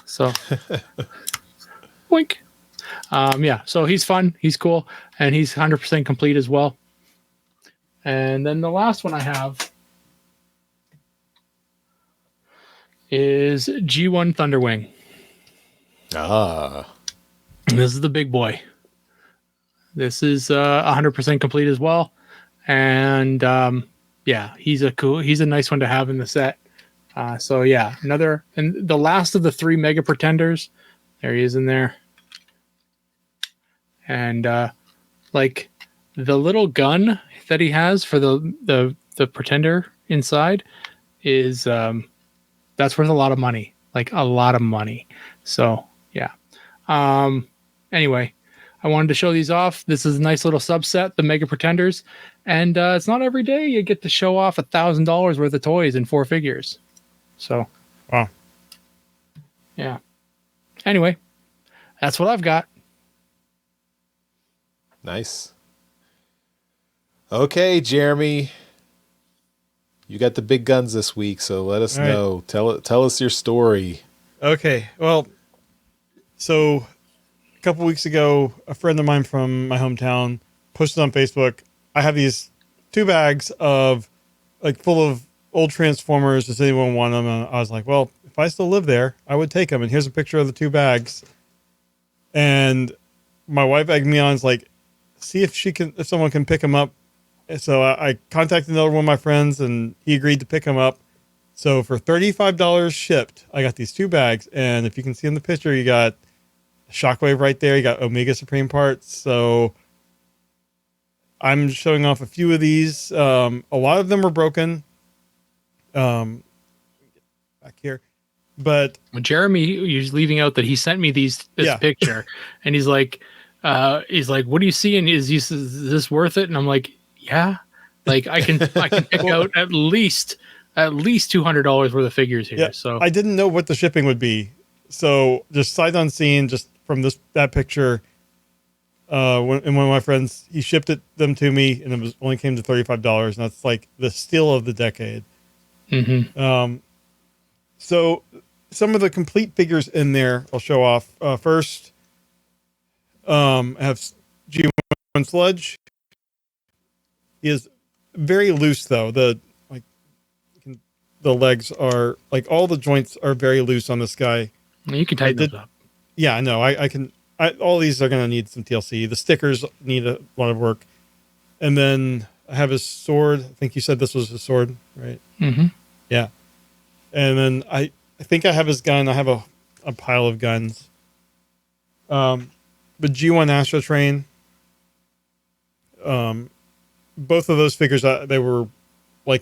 So boink. So he's fun, he's cool, and he's 100% complete as well. And then the last one I have is G1 Thunderwing. This is the big boy. This is 100% complete as well. and yeah, he's a nice one to have in the set. So yeah, and the last of the 3 Mega Pretenders. There he is in there, and like the little gun that he has for the Pretender inside is that's worth a lot of money, like a lot of money. So yeah. Anyway, I wanted to show these off. This is a nice little subset, the Mega Pretenders, and it's not every day you get to show off $1,000 worth of toys in 4 figures. So, Wow. Yeah. Anyway, that's what I've got. Nice. Okay, Jeremy. You got the big guns this week, so let us know. Tell us your story. Okay. Well, so a couple weeks ago, a friend of mine from my hometown posted on Facebook. I have these 2 bags of full of old Transformers. Does anyone want them? And I was like, well, if I still live there, I would take them. And here's a picture of the 2 bags. And my wife egged me on. It's like, see if someone can pick them up. So I contacted another one of my friends, and he agreed to pick them up. So for $35 shipped, I got these 2 bags. And if you can see in the picture, you got Shockwave right there. You got Omega Supreme parts. So I'm showing off a few of these. A lot of them were broken. Back here. But Jeremy is leaving out that he sent me this picture, and he's like, what do you see? And is this worth it? And I'm like, yeah, like I can pick out at least $200 worth of figures here. Yeah, so I didn't know what the shipping would be. So just sight unseen, just from that picture, one of my friends, he shipped them to me, and it only came to $35, and that's like the steal of the decade. Mm-hmm. So some of the complete figures in there I'll show off. First, I have G1 Sludge. He is very loose though. The legs are all the joints are very loose on this guy. You can tighten those up. Yeah, I know. I can. All these are going to need some TLC. The stickers need a lot of work. And then I have his sword. I think you said this was his sword, right? Mm-hmm. Yeah. And then I think I have his gun. I have a pile of guns. The G1 Astro Train. Both of those figures, they were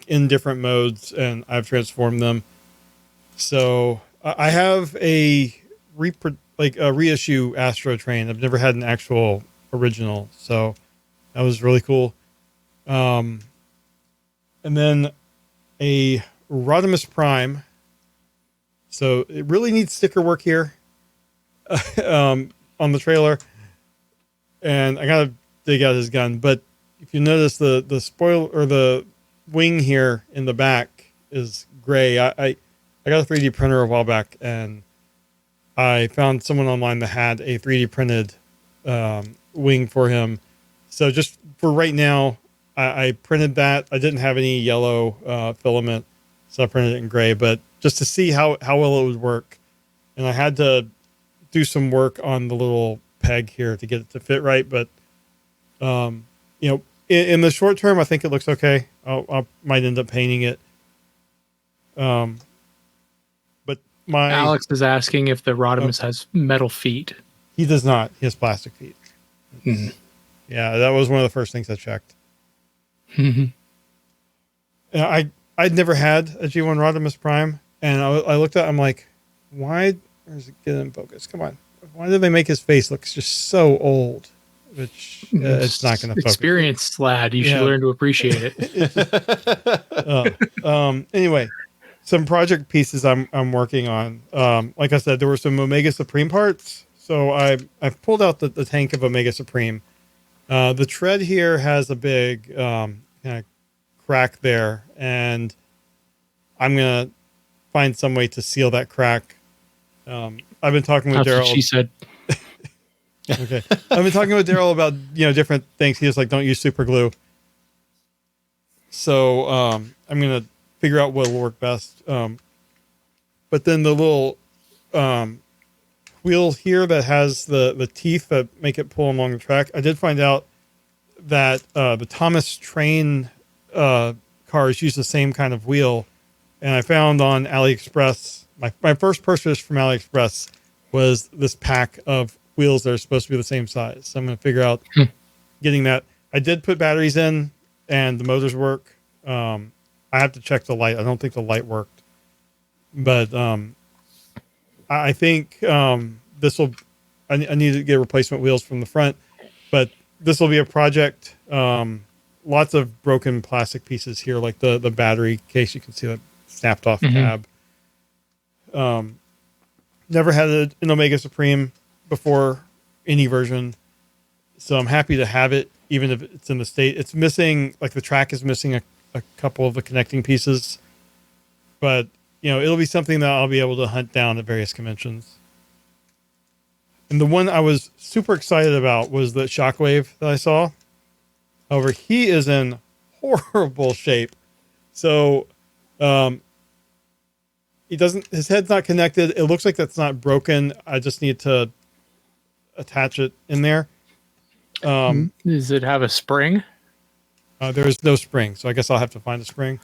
in different modes, and I've transformed them. So I have a reissue Astro Train. I've never had an actual original, so that was really cool. And then a Rodimus Prime. So it really needs sticker work here on the trailer. And I gotta dig out his gun. But if you notice the spoiler or the wing here in the back is gray. I got a 3D printer a while back, and I found someone online that had a 3D printed wing for him. So just for right now, I printed that. I didn't have any yellow filament, so I printed it in gray. But just to see how well it would work, and I had to do some work on the little peg here to get it to fit right. But in the short term, I think it looks okay. I might end up painting it. But Alex is asking if the Rodimus has metal feet. He does not. He has plastic feet. Mm-hmm. Yeah, that was one of the first things I checked. Mm-hmm. I'd never had a G1 Rodimus Prime, and I looked at it, I'm like, why? Where's it get in focus? Come on. Why do they make his face look just so old? Which it's not going to focus. Experienced lad. You should learn to appreciate it. Anyway, some project pieces I'm working on. Like I said, there were some Omega Supreme parts. So I've pulled out the tank of Omega Supreme. The tread here has a big kind of crack there, and I'm going to find some way to seal that crack. I've been talking with Daryl. She said. Okay. I've been talking with Daryl about, different things. He was like, don't use super glue. So I'm going to figure out what will work best. But then the little wheel here that has the teeth that make it pull along the track, I did find out that the Thomas Train cars use the same kind of wheel. And I found on AliExpress, my first purchase from AliExpress was this pack of wheels that are supposed to be the same size. So I'm going to figure out getting that. I did put batteries in and the motors work. I have to check the light. I don't think the light worked, but I think this will, I need to get replacement wheels from the front, but this will be a project. Lots of broken plastic pieces here, like the battery case. You can see that snapped off tab. Never had an Omega Supreme before, any version. So I'm happy to have it, even if it's in the state. It's missing, like the track is missing a couple of the connecting pieces. But, it'll be something that I'll be able to hunt down at various conventions. And the one I was super excited about was the Shockwave that I saw. However, he is in horrible shape. So, his head's not connected. It looks like that's not broken. I just need to attach it in there. Does it have a spring? There's no spring, so I guess I'll have to find a spring.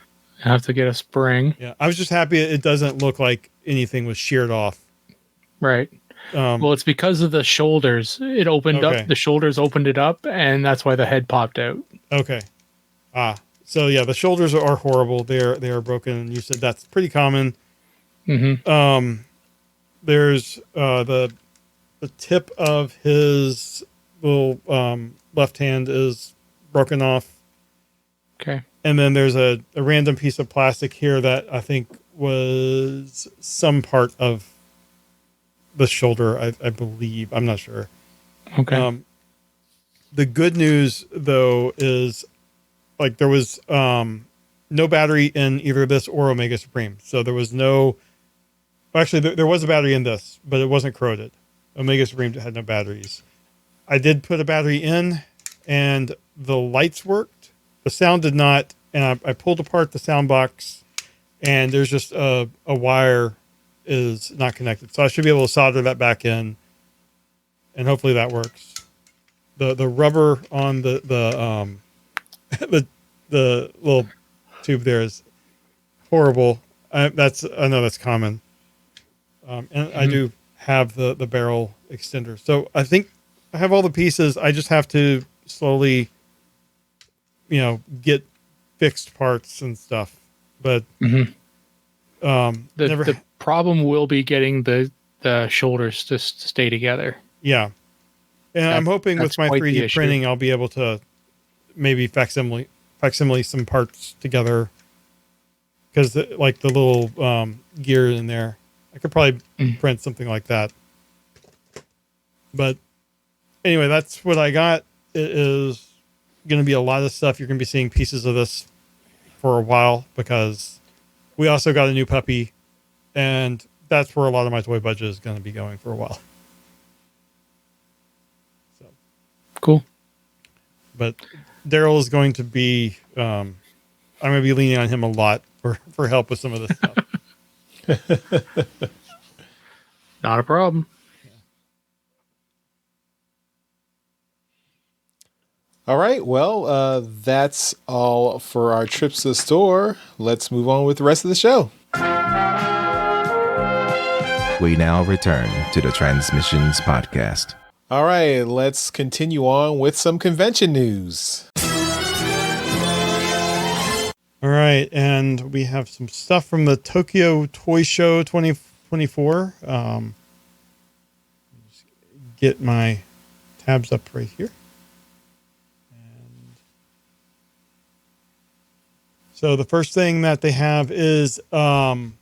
I have to get a spring. Yeah, I was just happy it doesn't look like anything was sheared off. Right. Well, it's because of the shoulders. It opened up. The shoulders opened it up, and that's why the head popped out. Okay. So yeah, the shoulders are horrible. They are broken, and you said that's pretty common. There's the tip of his little left hand is broken off. Okay. And then there's a random piece of plastic here that I think was some part of the shoulder, I believe. I'm not sure. Okay. The good news, though, is like there was no battery in either this or Omega Supreme. So there was no... Actually, there was a battery in this, but it wasn't corroded. Omega Supreme had no batteries. I did put a battery in, and the lights worked. The sound did not, and I pulled apart the sound box, and there's just a wire is not connected. So I should be able to solder that back in, and hopefully that works. The rubber on the the little tube there is horrible. I know that's common. And I do have the barrel extender. So I think I have all the pieces. I just have to slowly, get fixed parts and stuff. But the problem will be getting the shoulders to stay together. Yeah. And I'm hoping with my 3D printing, I'll be able to maybe facsimile some parts together. Because like the little gear in there, I could probably print something like that. But anyway, that's what I got. It is going to be a lot of stuff. You're going to be seeing pieces of this for a while because we also got a new puppy, and that's where a lot of my toy budget is going to be going for a while. So cool. But Daryl is going to be, I'm going to be leaning on him a lot for help with some of this stuff. Not a problem. All right. Well, that's all for our trips to the store. Let's move on with the rest of the show. We now return to the Transmissions Podcast. All right. Let's continue on with some convention news. All right, and we have some stuff from the Tokyo Toy Show 2024. Just get my tabs up right here. And so the first thing that they have is, so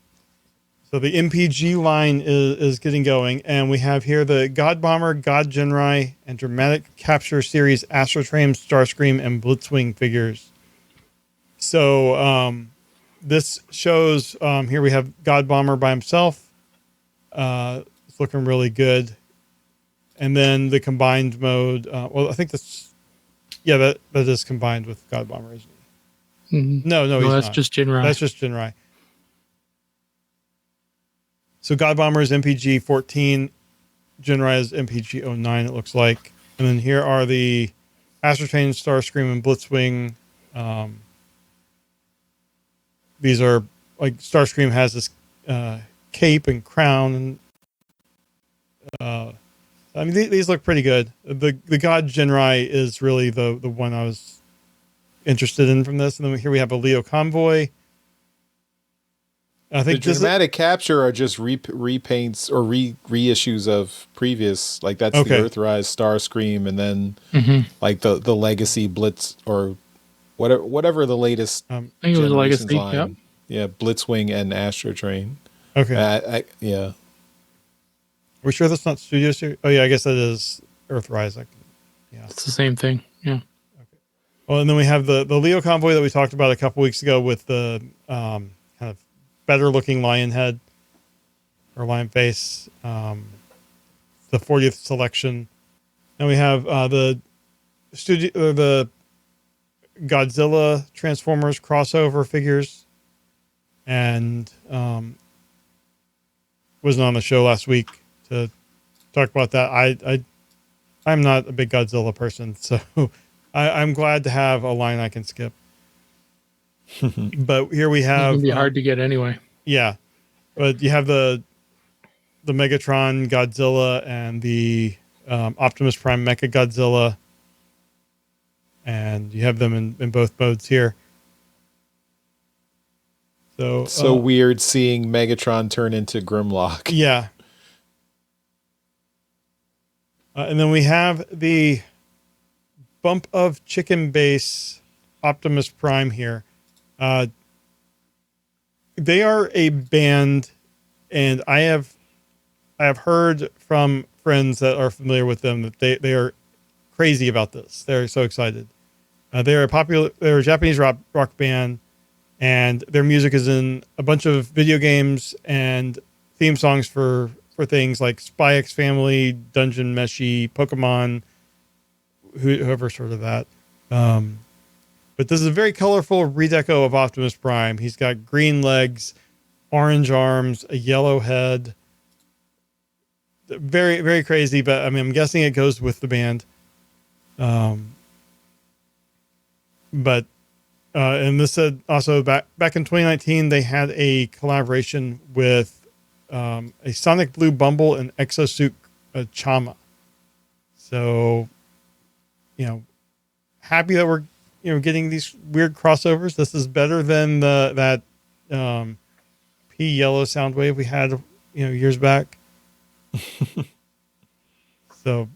the MPG line is getting going, and we have here the Godbomber, God Genrai, and Dramatic Capture Series Astrotrain, Starscream, and Blitzwing figures. So this shows, here we have Godbomber by himself. It's looking really good. And then the combined mode, well, I think that's, yeah, that is combined with Godbomber, isn't he? Mm-hmm. No, he's that's not. just Jinrai. That's just Jinrai. So Godbomber is MPG 14. Jinrai is MPG 09, it looks like. And then here are the Ascertain, Starscream, and Blitzwing. These are like Starscream has this cape and crown, and I mean these look pretty good. The God Genrai is really the one I was interested in from this, and then here we have a Leo Convoy. I think the dramatic capture are just repaints or reissues of previous, like that's the Earthrise Starscream, and then like the Legacy Blitz or whatever the latest. I think it was Legacy. Line. Yep. Yeah, Blitzwing and Astro Train. Okay. Yeah. Are we sure that's not Studio Series? Oh yeah, I guess that is Earthrise. Yeah, it's the same thing. Yeah. Okay. Well, and then we have the Leo Convoy that we talked about a couple weeks ago with the kind of better looking lion head or lion face, the 40th selection. And we have the Godzilla Transformers crossover figures, and wasn't on the show last week to talk about that. I'm not a big Godzilla person, so I'm glad to have a line I can skip. But here we have. It's gonna be hard to get anyway. Yeah, but you have the Megatron Godzilla and the Optimus Prime Mecha Godzilla, and you have them in both modes here. So weird seeing Megatron turn into Grimlock. Yeah. And then we have the Bump of Chicken Base Optimus Prime here. They are a band, and I have heard from friends that are familiar with them that they are crazy about this. They're so excited. They're a Japanese rock band, and their music is in a bunch of video games and theme songs for things like Spy X Family, Dungeon Meshi, Pokemon, whoever's heard of that. But this is a very colorful redeco of Optimus Prime. He's got green legs, orange arms, a yellow head. Very, very crazy, but I mean, I'm guessing it goes with the band. And this said also back in 2019, they had a collaboration with a Sonic Blue Bumble and Exosuit Chama. So, happy that we're getting these weird crossovers. This is better than that P Yellow Soundwave we had years back. So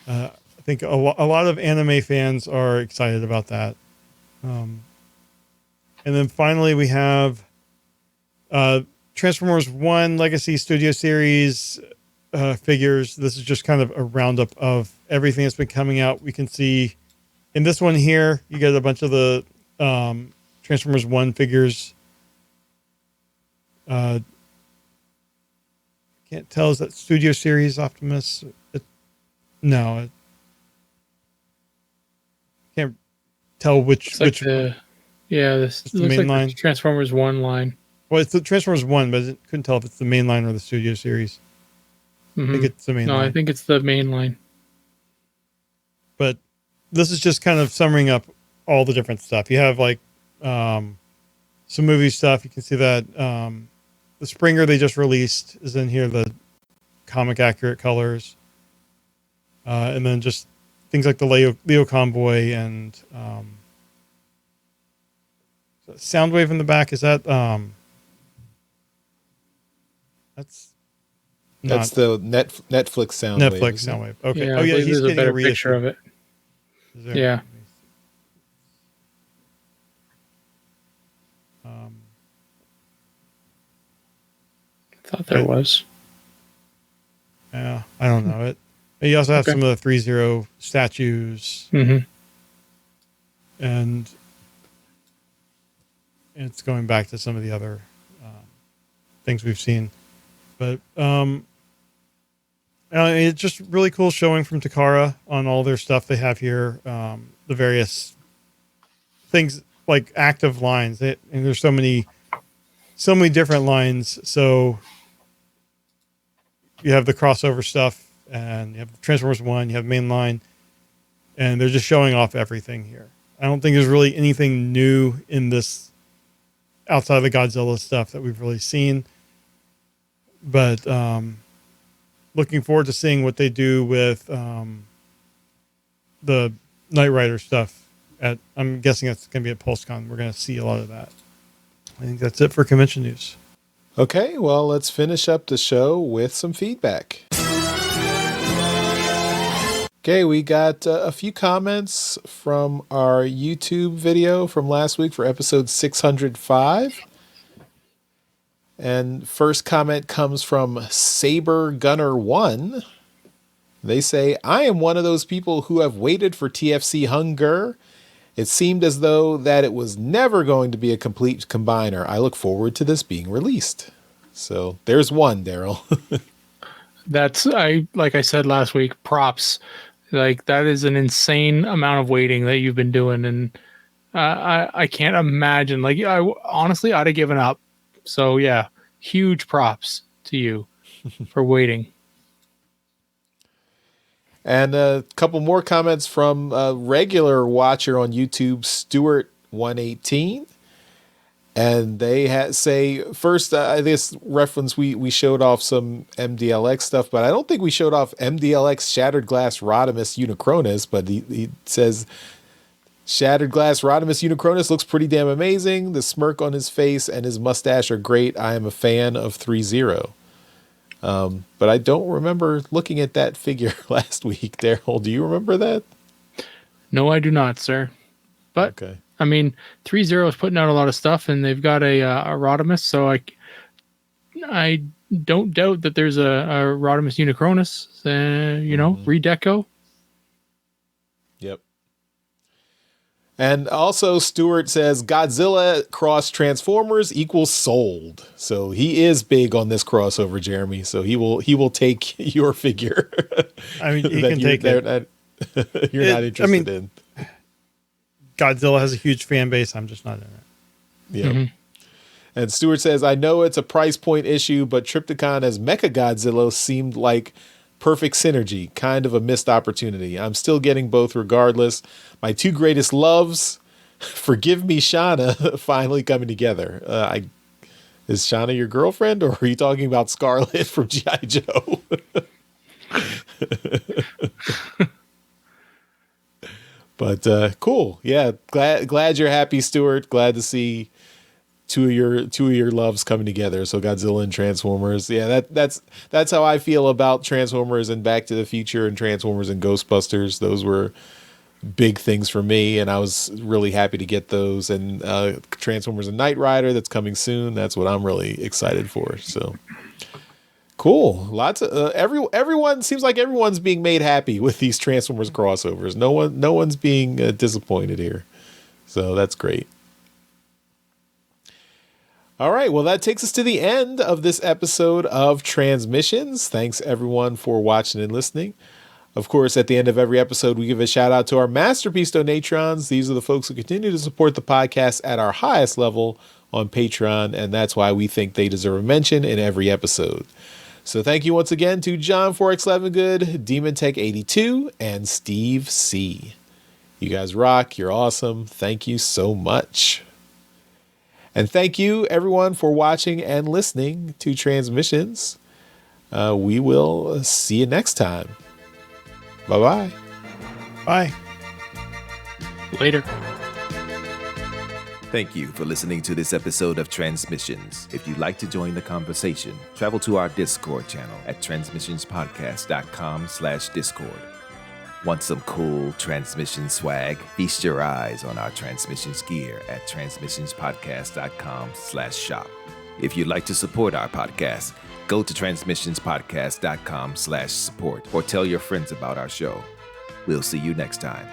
I think a lot of anime fans are excited about that. And then finally we have Transformers 1 Legacy Studio Series figures. This is just kind of a roundup of everything that's been coming out. We can see in this one here, you get a bunch of the Transformers 1 figures. Can't tell, is that Studio Series Optimus? No. Can't tell which. This looks the main line. Transformers 1 line. Well, it's the Transformers 1, but I couldn't tell if it's the main line or the Studio Series. I think it's the main line. No, I think it's the main line. But this is just kind of summing up all the different stuff. You have like some movie stuff. You can see that the Springer they just released is in here, the comic accurate colors. And then just things like the Leo Convoy and Soundwave in the back. Is that that's the Netflix Soundwave. Netflix Soundwave. Okay. Yeah, he's getting a better reissue picture of it. Yeah. Thought there was. Yeah, I don't know it. You also have some of the 3-0 statues. Mm-hmm. And it's going back to some of the other things we've seen. But it's just really cool showing from Takara on all their stuff they have here. The various things like active lines. And there's so many different lines. So you have the crossover stuff, and you have Transformers 1, you have main line. and they're just showing off everything here. I don't think there's really anything new in this outside of the Godzilla stuff that we've really seen. But looking forward to seeing what they do with the Knight Rider stuff. I'm guessing that's going to be at PulseCon. We're going to see a lot of that. I think that's it for convention news. Okay, well, let's finish up the show with some feedback. Okay, we got a few comments from our YouTube video from last week for episode 605. And first comment comes from Saber Gunner 1. They say, I am one of those people who have waited for TFC Hunger. It seemed as though that it was never going to be a complete combiner. I look forward to this being released. So there's one, Daryl. Like I said last week, props. Like, that is an insane amount of waiting that you've been doing. And I can't imagine. Like, honestly, I'd have given up. So yeah, huge props to you for waiting. And a couple more comments from a regular watcher on YouTube, Stuart118. And they say, first, this reference, we showed off some MDLX stuff, but I don't think we showed off MDLX Shattered Glass Rodimus Unicronus, but he says, Shattered Glass Rodimus Unicronus looks pretty damn amazing. The smirk on his face and his mustache are great. I am a fan of 3-0. But I don't remember looking at that figure last week, Daryl. Do you remember that? No, I do not, sir. But okay. I mean, 3-0 is putting out a lot of stuff, and they've got a Rodimus, so I don't doubt that there's a Rodimus Unicronus, redeco. Yep. And also, Stuart says Godzilla cross Transformers equals sold. So he is big on this crossover, Jeremy. So he will take your figure. I mean, he can take it. You're not interested in. Godzilla has a huge fan base. I'm just not in it. Yeah. Mm-hmm. And Stuart says, I know it's a price point issue, but Trypticon as Mecha Godzilla seemed like perfect synergy, kind of a missed opportunity. I'm still getting both regardless. My two greatest loves, Forgive Me Shauna, finally coming together. Is Shauna your girlfriend, or are you talking about Scarlet from G.I. Joe? But cool. Yeah, glad you're happy, Stuart. Glad to see two of your loves coming together. So Godzilla and Transformers. Yeah, that's how I feel about Transformers and Back to the Future and Transformers and Ghostbusters. Those were big things for me, and I was really happy to get those. And Transformers and Knight Rider, that's coming soon. That's what I'm really excited for. So cool. Lots of everyone seems like everyone's being made happy with these Transformers crossovers. No one's being disappointed here. So that's great. All right, well, that takes us to the end of this episode of Transmissions. Thanks, everyone, for watching and listening. Of course, at the end of every episode, we give a shout out to our Masterpiece Donatrons. These are the folks who continue to support the podcast at our highest level on Patreon, and that's why we think they deserve a mention in every episode. So thank you once again to John Forex Levingood, Demon Tech 82, and Steve C. You guys rock. You're awesome. Thank you so much. And thank you, everyone, for watching and listening to Transmissions. We will see you next time. Bye-bye. Bye. Later. Thank you for listening to this episode of Transmissions. If you'd like to join the conversation, travel to our Discord channel at transmissionspodcast.com/Discord. Want some cool transmission swag? Feast your eyes on our transmissions gear at transmissionspodcast.com/shop. If you'd like to support our podcast, go to transmissionspodcast.com/support or tell your friends about our show. We'll see you next time.